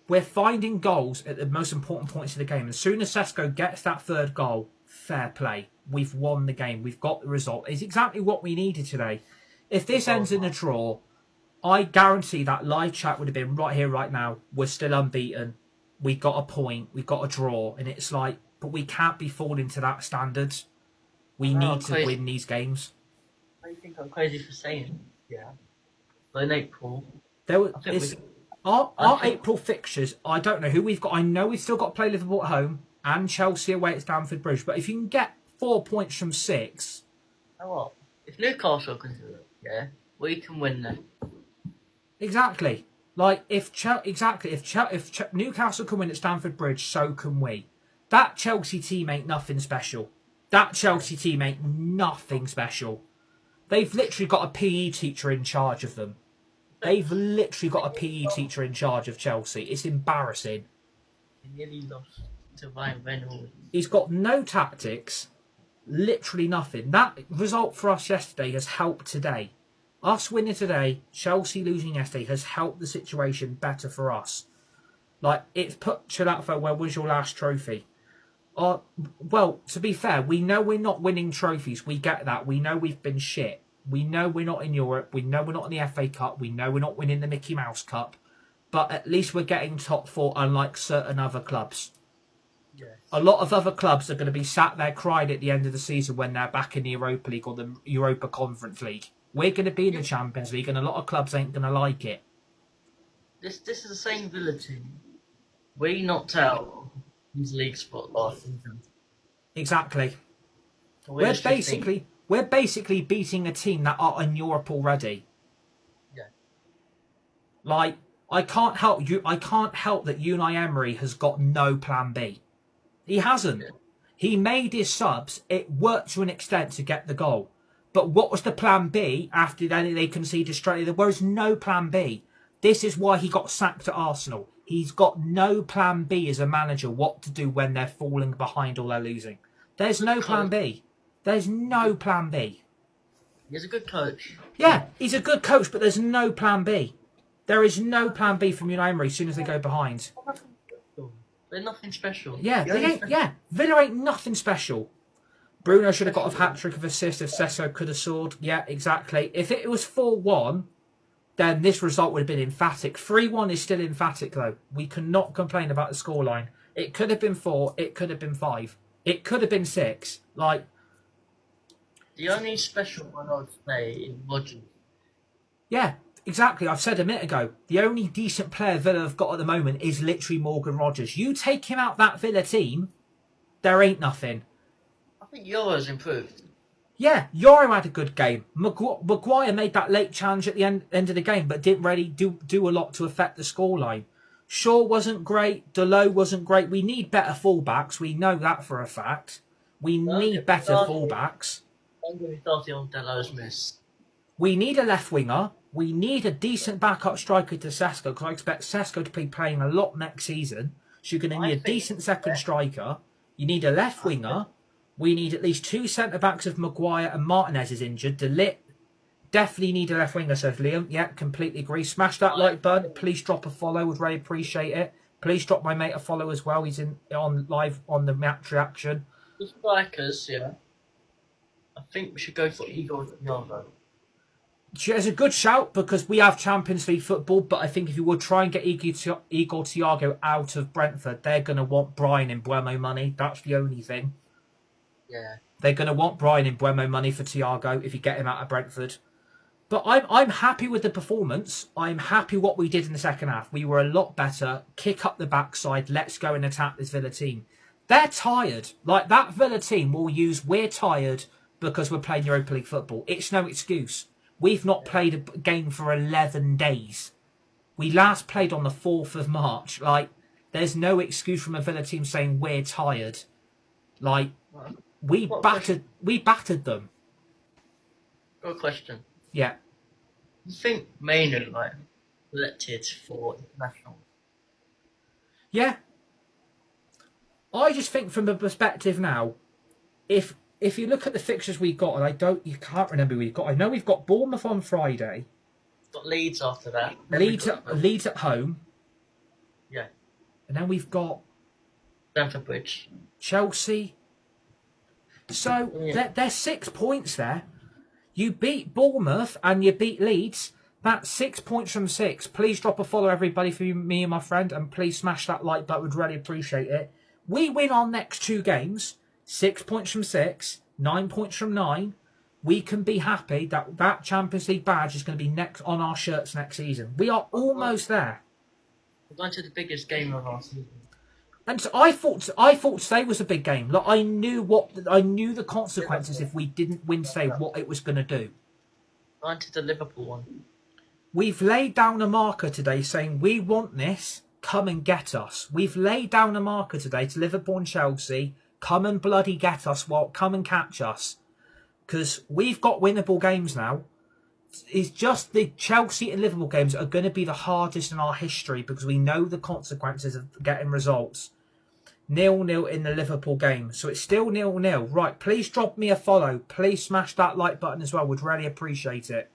we're finding goals at the most important points of the game. As soon as Sesko gets that third goal, fair play. We've won the game. We've got the result. It's exactly what we needed today. If this ends in a draw, I guarantee that live chat would have been right here, right now. We're still unbeaten. We got a point. We got a draw, and it's like, but we can't be falling to that standard. We I know, need to win these games. I think I'm crazy for saying yeah. But in April, There were, I think we. our April fixtures. I don't know who we've got. I know we've still got to play Liverpool at home and Chelsea away at Stamford Bridge. But if you can get 4 points from 6, You know what? If Newcastle can do it, yeah, we can win them. exactly. Like if Newcastle can win at Stamford Bridge, so can we. That Chelsea team ain't nothing special. That Chelsea team ain't nothing special. They've literally got a PE teacher in charge of them. They've literally got a PE teacher in charge of Chelsea. It's embarrassing. They nearly lost to Ryan Reynolds. He's got no tactics, literally nothing. That result for us yesterday has helped today. Us winning today, Chelsea losing yesterday has helped the situation better for us. Like, it's put Chilatfo, where was your last trophy? Well, to be fair, we know we're not winning trophies. We get that. We know we've been shit. We know we're not in Europe. We know we're not in the FA Cup. We know we're not winning the Mickey Mouse Cup. But at least we're getting top 4, unlike certain other clubs. Yes. A lot of other clubs are going to be sat there crying at the end of the season when they're back in the Europa League or the Europa Conference League. We're going to be in the Champions League, and a lot of clubs ain't going to like it. This is the same Villa team. We knocked out his league spot last season. Exactly. So We're basically beating a team that are in Europe already. Yeah. Like, I can't help that Unai Emery has got no plan B. He hasn't. Yeah. He made his subs. It worked to an extent to get the goal. But what was the plan B after they conceded straight? There was no plan B. This is why he got sacked at Arsenal. He's got no plan B as a manager what to do when they're falling behind or they're losing. There's no plan B. There's no plan B. He's a good coach. Yeah, he's a good coach, but there's no plan B. There is no plan B from Unai Emery as soon as they go behind. They're nothing special. Yeah, Villa ain't nothing special. Bruno should have got a hat-trick of assists if Sesko could have scored. Yeah, exactly. If it was 4-1, then this result would have been emphatic. 3-1 is still emphatic, though. We cannot complain about the scoreline. It could have been 4. It could have been 5. It could have been 6. Like, The only special one I would say is Rodgers. yeah, exactly. I've said a minute ago, the only decent player Villa have got at the moment is literally Morgan Rodgers. You take him out that Villa team, there ain't nothing. I think Euro's improved. Yeah, Yoro had a good game. Maguire made that late challenge at the end of the game, but didn't really do a lot to affect the scoreline. Shaw wasn't great. Delo wasn't great. We need better fullbacks. We know that for a fact. We need better fullbacks. I'm going to be starting on Delo's miss. We need a left winger. We need a decent backup striker to Sesko, because I expect Sesko to be playing a lot next season. So you're going to need a decent second striker. You need a left winger. We need at least 2 centre-backs if Maguire and Martinez is injured. De Ligt definitely need a left winger, says Liam. Yeah, completely agree. Smash that like button. Please drop a follow. Would really appreciate it. Please drop my mate a follow as well. He's on live on the match reaction. The strikers, yeah. I think we should go for Igor Thiago. It's a good shout because we have Champions League football, but I think if you would try and get Igor Thiago out of Brentford, they're going to want Brian in Buemo money. That's the only thing. Yeah. They're going to want Brian in Buemo money for Thiago if you get him out of Brentford. But I'm happy with the performance. I'm happy what we did in the second half. We were a lot better. Kick up the backside. Let's go and attack this Villa team. They're tired. Like, that Villa team will use we're tired because we're playing Europa League football. It's no excuse. We've not played a game for 11 days. We last played on the 4th of March. Like, there's no excuse from a Villa team saying we're tired. Like, we battered them. Good question. Yeah. You think Maynard selected for international? Yeah. I just think from the perspective now, if you look at the fixtures we got, and you can't remember who we've got. I know we've got Bournemouth on Friday. Got Leeds after that. Leeds at home. Yeah. And then we've got Stamford Bridge. Chelsea. So there's 6 points there. You beat Bournemouth and you beat Leeds. That's 6 points from 6. Please drop a follow, everybody, for me and my friend, and please smash that like button. We'd really appreciate it. We win our next 2 games, 6 points from 6, 9 points from 9. We can be happy that that Champions League badge is going to be next on our shirts next season. We are almost there. We're going to the biggest game of our season. And so I thought today was a big game. Like I knew the consequences if we didn't win today, what it was going to do. Going to the Liverpool one. We've laid down a marker today saying we want this, come and get us. We've laid down a marker today to Liverpool and Chelsea, come and bloody get us, come and catch us. Because we've got winnable games now. It's just the Chelsea and Liverpool games are going to be the hardest in our history because we know the consequences of getting results. 0-0 in the Liverpool game. So it's still 0-0. Right, please drop me a follow. Please smash that like button as well. Would really appreciate it.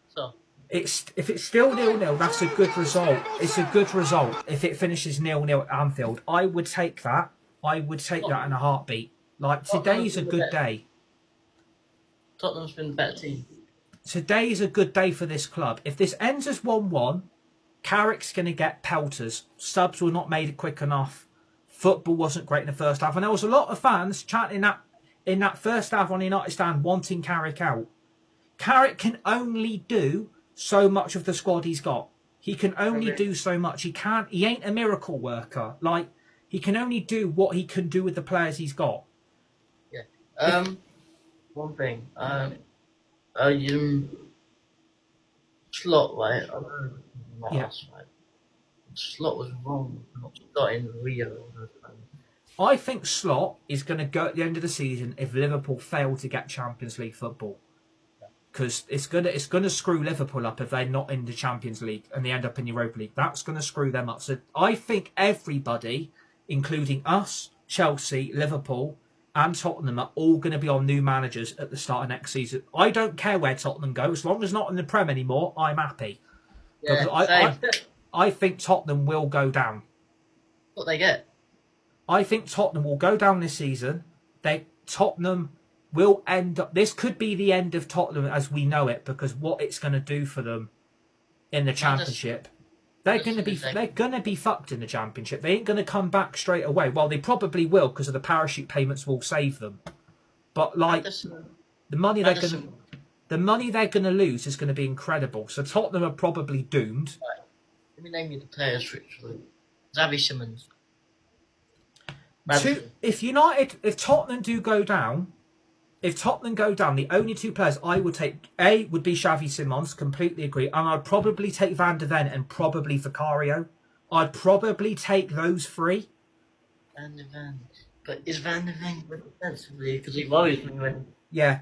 So If it's still 0-0, that's a good result. It's a good result if it finishes 0-0 at Anfield. I would take that. I would take that in a heartbeat. Like, today's a good day. Tottenham's been the better team. Today's a good day for this club. If this ends as 1-1, Carrick's going to get pelters. Subs were not made quick enough. Football wasn't great in the first half. And there was a lot of fans chanting in that first half on the United stand wanting Carrick out. Carrick can only do so much of the squad he's got. He can only do so much. He ain't a miracle worker. Like, he can only do what he can do with the players he's got. Yeah. One thing. Slot, right? Yeah. Right? Slot was wrong for not starting Rio. I think Slot is going to go at the end of the season if Liverpool fail to get Champions League football. Because it's gonna screw Liverpool up if they're not in the Champions League and they end up in Europa League. That's going to screw them up. So I think everybody, including us, Chelsea, Liverpool, and Tottenham, are all going to be on new managers at the start of next season. I don't care where Tottenham go. As long as not in the Prem anymore, I'm happy. Yeah, I think Tottenham will go down. What they get? I think Tottenham will go down this season. Tottenham will end up. This could be the end of Tottenham as we know it, because what it's going to do for them in the Championship, they're going to be fucked in the Championship. They ain't going to come back straight away. Well, they probably will because of the parachute payments will save them. But like the money they're going to lose is going to be incredible. So Tottenham are probably doomed. Right. Let me name you the players, Richard. Xavi Simons. If Tottenham do go down, the only 2 players I would take, would be Xavi Simons, completely agree, and I'd probably take Van de Ven and probably Vicario. I'd probably take those 3. Van de Ven. But is Van de Ven good defensively? Because he worries me when yeah.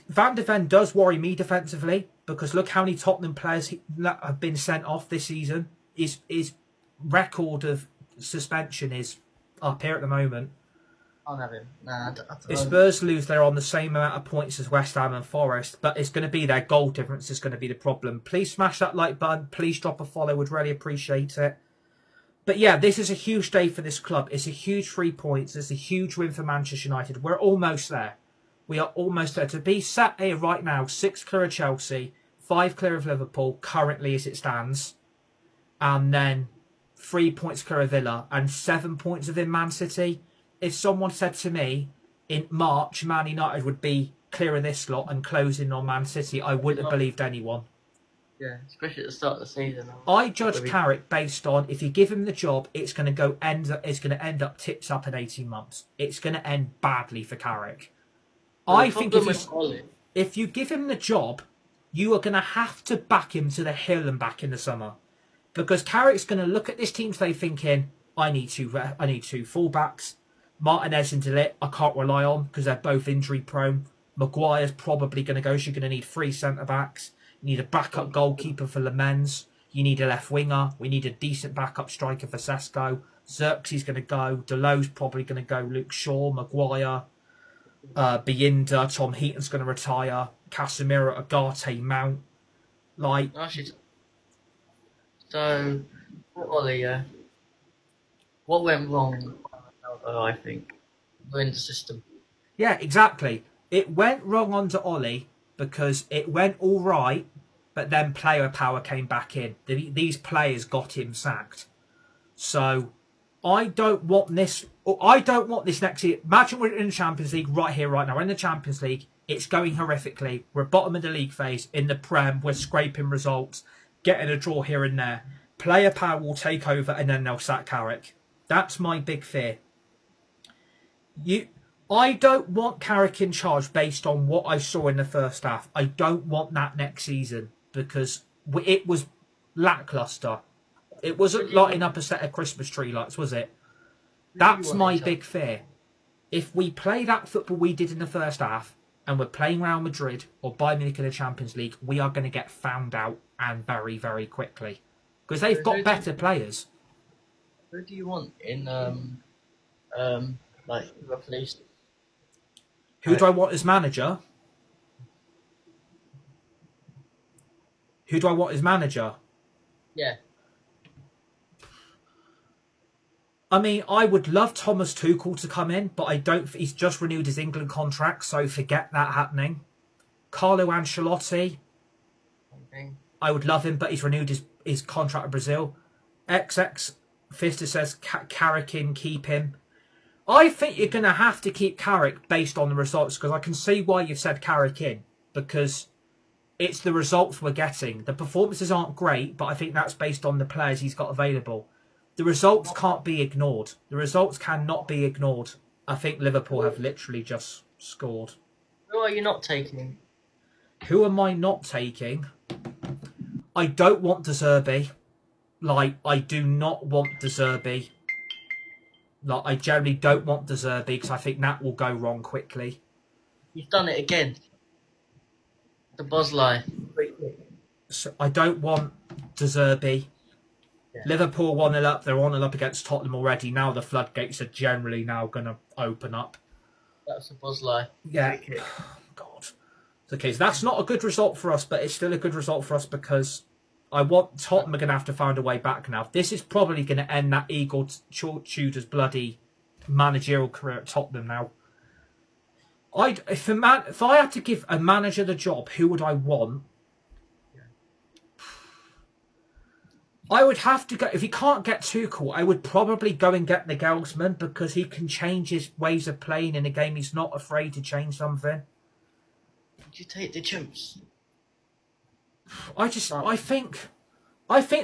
Van de Ven does worry me defensively, because look how many Tottenham players that have been sent off this season. His record of suspension is up here at the moment. I'll have him. Nah, if Spurs lose, they're on the same amount of points as West Ham and Forest, but it's going to be their goal difference is going to be the problem. Please smash that like button. Please drop a follow. Would really appreciate it. But yeah, this is a huge day for this club. It's a huge 3 points. It's a huge win for Manchester United. We're almost there. We are almost there. To be sat here right now, 6 clear of Chelsea, 5 clear of Liverpool, currently as it stands, and then 3 points clear of Villa and 7 points within Man City. If someone said to me in March Man United would be clear of this slot and closing on Man City, I wouldn't have believed anyone. Yeah, especially at the start of the season. I judge Carrick based on if you give him the job, it's going to end up tips up in 18 months. It's going to end badly for Carrick. I think if you give him the job, you are going to have to back him to the hill and back in the summer, because Carrick's going to look at this team today thinking, I need 2 fullbacks. Martinez and De Ligt, I can't rely on because they're both injury prone. Maguire's probably going to go, so you're going to need 3 centre-backs. You need a backup goalkeeper for Lemens. You need a left winger. We need a decent backup striker for Sesko. Xerxes going to go. Delo's probably going to go. Luke Shaw, Maguire, Biinda, Tom Heaton's going to retire. Casemiro, Agate, Mount. So, Ollie, what went wrong? I think we're in the system. Yeah, exactly. It went wrong onto Ollie because it went all right but then player power came back in. These players got him sacked. So I don't want this. I don't want this next year. Imagine we're in the Champions League right here, right now. We're in the Champions League. It's going horrifically. We're bottom of the league phase. In the Prem, we're scraping results, getting a draw here and there. Player power will take over, and then they'll sack Carrick. That's my big fear. I don't want Carrick in charge based on what I saw in the first half. I don't want that next season because it was lackluster. It wasn't lighting up a set of Christmas tree lights, was it? That's my big fear. If we play that football we did in the first half and we're playing Real Madrid or Bayern Munich in the Champions League, we are going to get found out and very, very quickly. Because they've got better players. Who do you want in like replaced? Who do I want as manager? Who do I want as manager? Yeah. I mean, I would love Thomas Tuchel to come in, but I don't. He's just renewed his England contract, so forget that happening. Carlo Ancelotti, I would love him, but he's renewed his contract with Brazil. XX Fister says Carrick in, keep him. I think you're going to have to keep Carrick based on the results, because I can see why you've said Carrick in, because it's the results we're getting. The performances aren't great, but I think that's based on the players he's got available. The results can't be ignored. The results cannot be ignored. I think Liverpool have literally just scored. Who are you not taking? Who am I not taking? I don't want De Zerbi. I do not want De Zerbi. I generally don't want De Zerbi because I think that will go wrong quickly. You've done it again. The Bosley. So I don't want De Zerbi. Yeah. Liverpool 1-0 up. They're 1-0 up against Tottenham already. Now the floodgates are generally now going to open up. That's a Bosley. Yeah. God. Okay, so that's not a good result for us, but it's still a good result for us because I want Tottenham are going to have to find a way back now. This is probably going to end that Igor Tudor's bloody managerial career at Tottenham now. If I had to give a manager the job, who would I want? I would have to go. If he can't get Tuchel, I would probably go and get the Nagelsmann because he can change his ways of playing in a game. He's not afraid to change something. Would you take the chimps? I think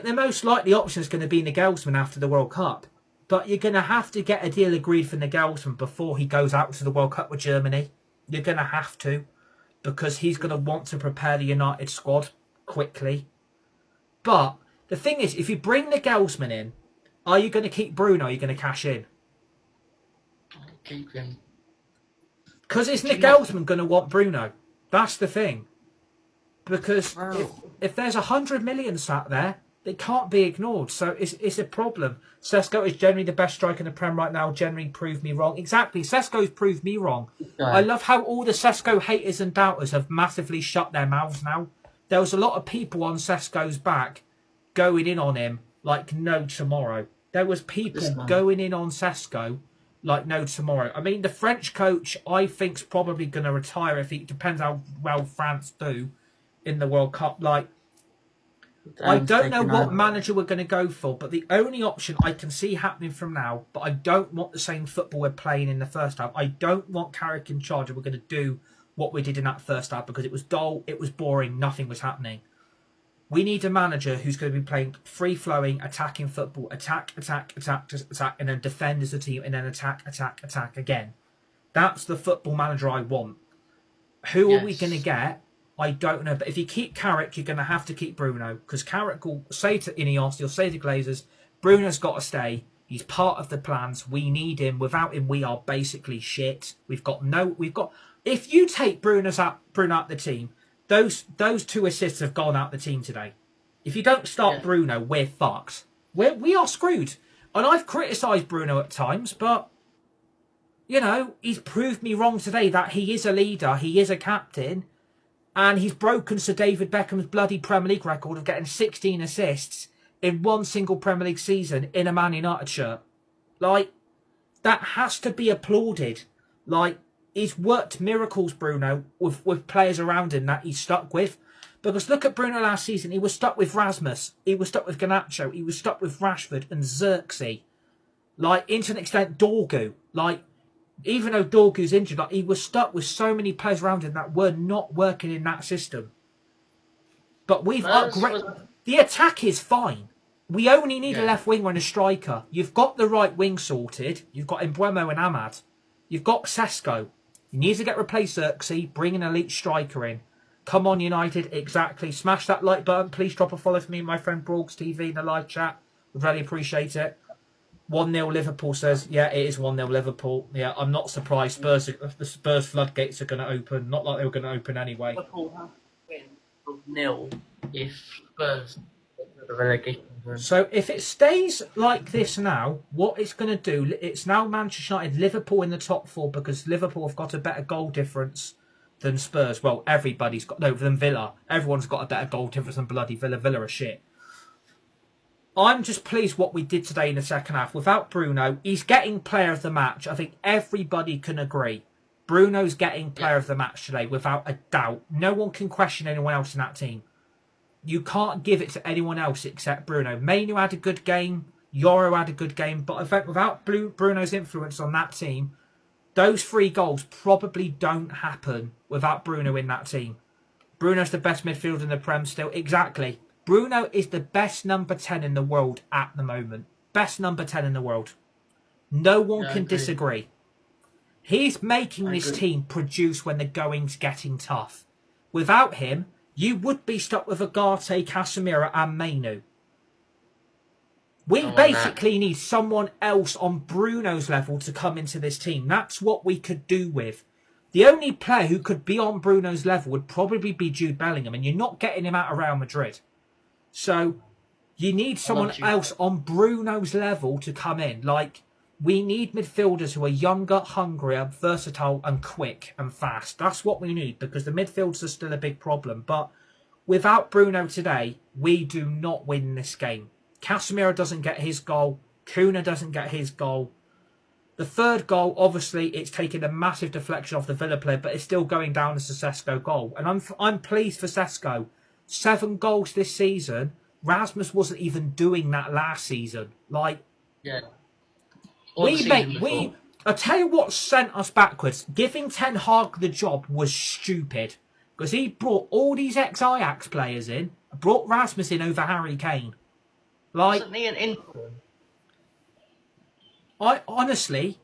the most likely option is going to be Nagelsmann after the World Cup. But you're going to have to get a deal agreed for Nagelsmann before he goes out to the World Cup with Germany. You're going to have to, because he's going to want to prepare the United squad quickly. But the thing is, if you bring Nagelsmann in, are you going to keep Bruno? Or are you going to cash in? I'll keep him. Because is Nagelsmann going to want Bruno? That's the thing. Because if there's 100 million sat there, it can't be ignored. So it's a problem. Sesko is generally the best striker in the Prem right now. Generally proved me wrong. Exactly. Sesko's proved me wrong. I love how all the Sesko haters and doubters have massively shut their mouths now. There was a lot of people on Sesko's back going in on him like no tomorrow. There was people going in on Sesko like no tomorrow. I mean, the French coach, I think, is probably going to retire if he depends how well France do in the World Cup. I don't know what manager we're going to go for, but the only option I can see happening from now, but I don't want the same football we're playing in the first half. I don't want Carrick in charge and we're going to do what we did in that first half because it was dull, it was boring, nothing was happening. We need a manager who's going to be playing free-flowing, attacking football, attack, and then defend as a team, and then attack again. That's the football manager I want. Who are we going to get? I don't know. But if you keep Carrick, you're going to have to keep Bruno, because Carrick will say to Ineos, he'll say to Glazers, Bruno's got to stay. He's part of the plans. We need him. Without him, we are basically shit. If you take Bruno out the team, those 2 assists have gone out the team today. If you don't start Bruno, we're fucked. We are screwed. And I've criticised Bruno at times, but, he's proved me wrong today that he is a leader, he is a captain, and he's broken Sir David Beckham's bloody Premier League record of getting 16 assists in one single Premier League season in a Man United shirt. That has to be applauded. He's worked miracles, Bruno, with players around him that he's stuck with. Because look at Bruno last season. He was stuck with Rasmus. He was stuck with Garnacho. He was stuck with Rashford and Xerxes. Like, to an extent, Dorgu. Like, even though Dorgu's injured, like, he was stuck with so many players around him that were not working in that system. But we've upgraded. The attack is fine. We only need a left winger and a striker. You've got the right wing sorted. You've got Embuemo and Ahmad. You've got Sesko. You need to get replaced Xerxes. Bring an elite striker in. Come on, United. Exactly. Smash that like button. Please drop a follow for me and my friend Brogs TV in the live chat. Would really appreciate it. 1-0 Liverpool says, yeah, it is 1-0 Liverpool. Yeah, I'm not surprised. The Spurs floodgates are going to open. Not like they were going to open anyway. Liverpool have to win 0 if Spurs get the relegation. So if it stays like this now, what it's going to do, it's now Manchester United, Liverpool in the top 4 because Liverpool have got a better goal difference than Spurs. Well, everybody's got, no, than Villa. Everyone's got a better goal difference than bloody Villa. Villa are shit. I'm just pleased what we did today in the second half. Without Bruno, he's getting player of the match. I think everybody can agree. Bruno's getting player of the match today, without a doubt. No one can question anyone else in that team. You can't give it to anyone else except Bruno. Mainu had a good game. Yoro had a good game. But I think without Bruno's influence on that team, those 3 goals probably don't happen without Bruno in that team. Bruno's the best midfielder in the Prem still. Exactly. Bruno is the best number 10 in the world at the moment. Best number 10 in the world. No one can disagree. He's making this team produce when the going's getting tough. Without him, you would be stuck with Agate, Casemiro and Mainu. We basically need someone else on Bruno's level to come into this team. That's what we could do with. The only player who could be on Bruno's level would probably be Jude Bellingham, and you're not getting him out of Real Madrid. So you need someone else on Bruno's level to come in. Like, we need midfielders who are younger, hungrier, versatile and quick and fast. That's what we need, because the midfielders are still a big problem. But without Bruno today, we do not win this game. Casemiro doesn't get his goal. Kuna doesn't get his goal. The third goal, obviously, it's taken a massive deflection off the Villa player, but it's still going down as a Sesko goal. And I'm pleased for Sesko. 7 goals this season. Rasmus wasn't even doing that last season. Like, I tell you what sent us backwards. Giving Ten Hag the job was stupid, because he brought all these ex-Ajax players in, brought Rasmus in over Harry Kane. Like, wasn't he an interim? I honestly,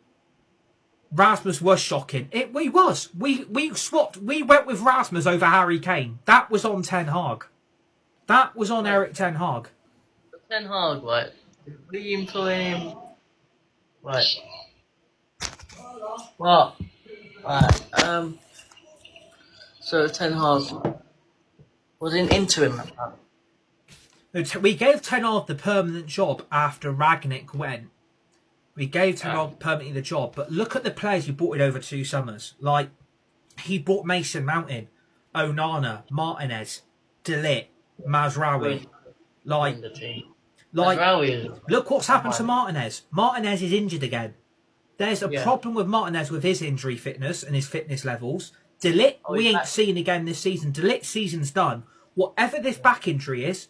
Rasmus was shocking. We was. We swapped. We went with Rasmus over Harry Kane. That was on Ten Hag. That was on Eric Ten Hag. Ten Hag, right? Did we employ him? Right. What? Right. So Ten Hag was in interim. We gave Ten Hag the permanent job after Ragnick went. We gave Ten Hag permanently the job, but look at the players he brought in over 2 summers. Like, he brought Mason Mount in, Onana, Martinez, De Ligt, Mazraoui. Like, look what's happened to Martinez. Martinez is injured again. There's a problem with Martinez with his injury fitness and his fitness levels. De Ligt, we ain't seen again this season. De Ligt's season's done. Whatever this back injury is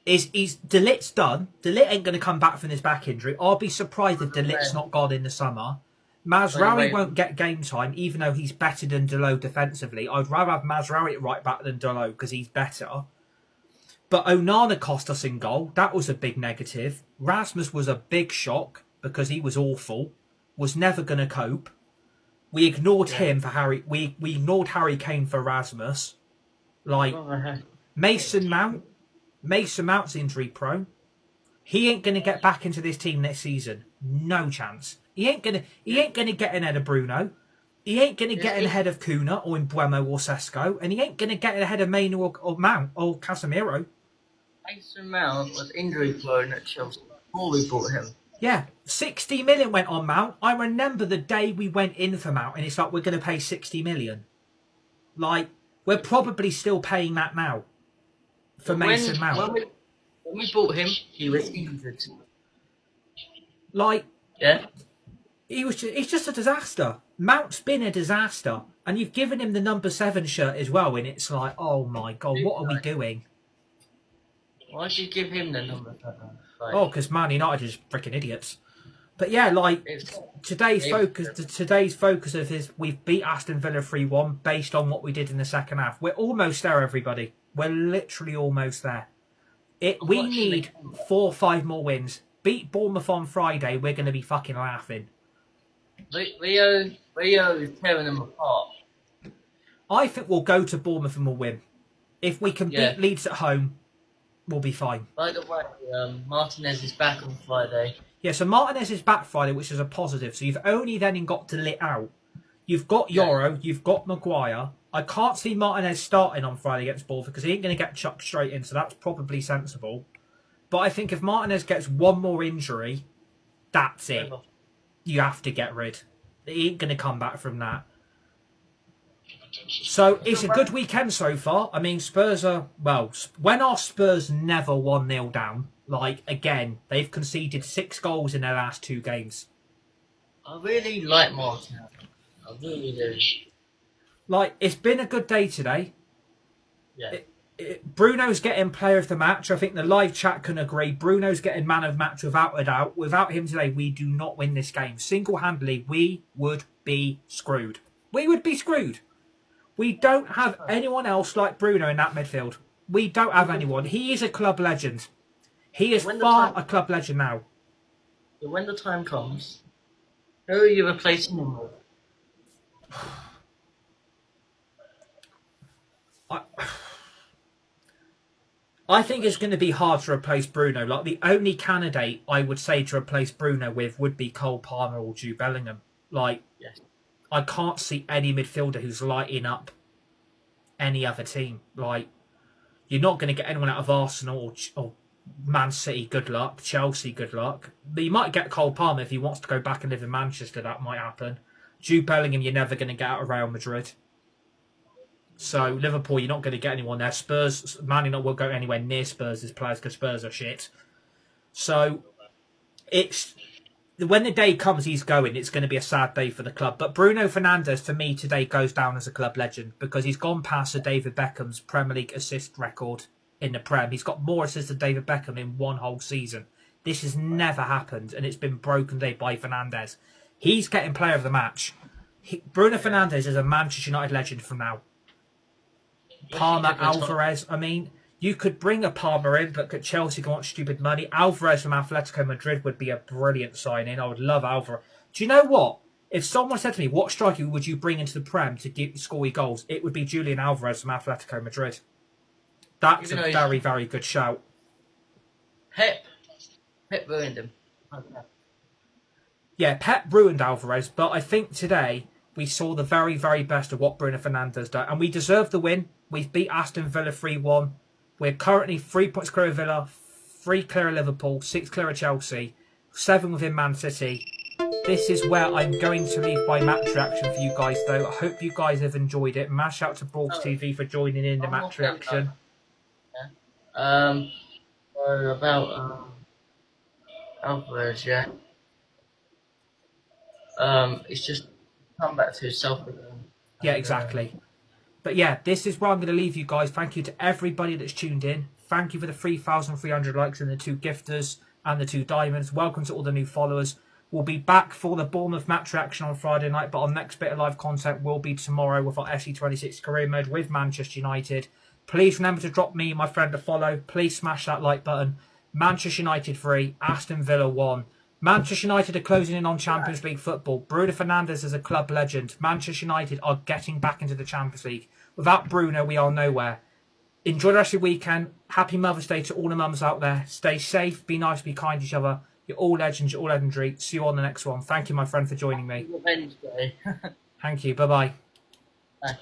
De Ligt's done. De Ligt ain't going to come back from this back injury. I'll be surprised if De Ligt's not gone in the summer. Mazraoui won't get game time, even though he's better than Dalot defensively. I'd rather have Mazraoui at right back than Dalot because he's better. But Onana cost us in goal. That was a big negative. Rasmus was a big shock because he was awful. Was never going to cope. We ignored him for Harry. We ignored Harry Kane for Rasmus. Like, Mason Mount's injury prone. He ain't gonna get back into this team next season. No chance. He ain't gonna get in ahead of Bruno. He ain't gonna get in ahead of Kuna or Embuemo or Sesko, and he ain't gonna get in ahead of Mainu or Mount or Casemiro. Mason Mount was injury prone at Chelsea before we bought him. Yeah, 60 million went on Mount. I remember the day we went in for Mount, and it's like, we're gonna pay 60 million. Like, we're probably still paying that now. For Mason Mount. When we bought him, he was injured. Like, he's just a disaster. Mount's been a disaster, and you've given him the number 7 shirt as well, and it's like, oh my god, what are we doing? Why should you give him the number 7? Like, Oh, because Man United is freaking idiots. But yeah, like today's focus of his, we've beat Aston Villa 3-1 based on what we did in the second half. We're almost there, everybody. We're literally almost there. We need 4 or 5 more wins. Beat Bournemouth on Friday, we're going to be fucking laughing. Rio is tearing them apart. I think we'll go to Bournemouth and we'll win. If we can beat Leeds at home, we'll be fine. By the way, Martinez is back on Friday. Yeah, so Martinez is back Friday, which is a positive. So you've only then got to lit out. You've got Yoro, you've got Maguire. I can't see Martinez starting on Friday against Bournemouth because he ain't going to get chucked straight in, so that's probably sensible. But I think if Martinez gets one more injury, that's it. You have to get rid. He ain't going to come back from that. So it's a good weekend so far. I mean, Spurs are, well, when our Spurs never 1-0 down, like, again, they've conceded 6 goals in their last 2 games. I really like Martinez. I really do. Like, it's been a good day today. Yeah. Bruno's getting player of the match. I think the live chat can agree. Bruno's getting man of the match without a doubt. Without him today, we do not win this game. Single-handedly, we would be screwed. We would be screwed. We don't have anyone else like Bruno in that midfield. We don't have anyone. He is a club legend. He is far a club legend now. When the time comes, who are you replacing him with? I think it's going to be hard to replace Bruno. Like, the only candidate I would say to replace Bruno with would be Cole Palmer or Jude Bellingham. Like, I can't see any midfielder who's lighting up any other team. Like, you're not going to get anyone out of Arsenal or Man City, good luck. Chelsea, good luck. But you might get Cole Palmer if he wants to go back and live in Manchester. That might happen. Jude Bellingham, you're never going to get out of Real Madrid. So, Liverpool, you're not going to get anyone there. Spurs, Man United won't go anywhere near Spurs' players because Spurs are shit. So, it's... when the day comes he's going, it's going to be a sad day for the club. But Bruno Fernandes, for me, today goes down as a club legend because he's gone past Sir David Beckham's Premier League assist record in the Prem. He's got more assists than David Beckham in one whole season. This has never happened, and it's been broken today by Fernandes. He's getting player of the match. Bruno Fernandes is a Manchester United legend from now. Palmer, Alvarez, I mean... you could bring a Palmer in, but could Chelsea want stupid money? Alvarez from Atletico Madrid would be a brilliant signing. I would love Alvarez. Do you know what? If someone said to me, what striker would you bring into the Prem to score you goals? It would be Julian Alvarez from Atletico Madrid. That's a very, very good shout. Pep ruined him. Yeah, Pep ruined Alvarez, but I think today we saw the very, very best of what Bruno Fernandes done. And we deserve the win. We've beat Aston Villa 3-1. We're currently 3 points clear of Villa, 3 clear of Liverpool, 6 clear of Chelsea, 7 within Man City. This is where I'm going to leave my match reaction for you guys, though. I hope you guys have enjoyed it. Mash out to Borgs TV for joining in the match reaction. About Alvarez, it's just come back to himself again. Yeah, exactly. But yeah, this is where I'm going to leave you guys. Thank you to everybody that's tuned in. Thank you for the 3,300 likes and the 2 gifters and the 2 diamonds. Welcome to all the new followers. We'll be back for the Bournemouth match reaction on Friday night, but our next bit of live content will be tomorrow with our SE26 career mode with Manchester United. Please remember to drop me and my friend a follow. Please smash that like button. Manchester United 3, Aston Villa 1. Manchester United are closing in on Champions League football. Bruno Fernandes is a club legend. Manchester United are getting back into the Champions League. Without Bruno, we are nowhere. Enjoy the rest of your weekend. Happy Mother's Day to all the mums out there. Stay safe, be nice, be kind to each other. You're all legends, you're all legendary. See you on the next one. Thank you, my friend, for joining me. Wednesday. Thank you. Bye-bye. Bye.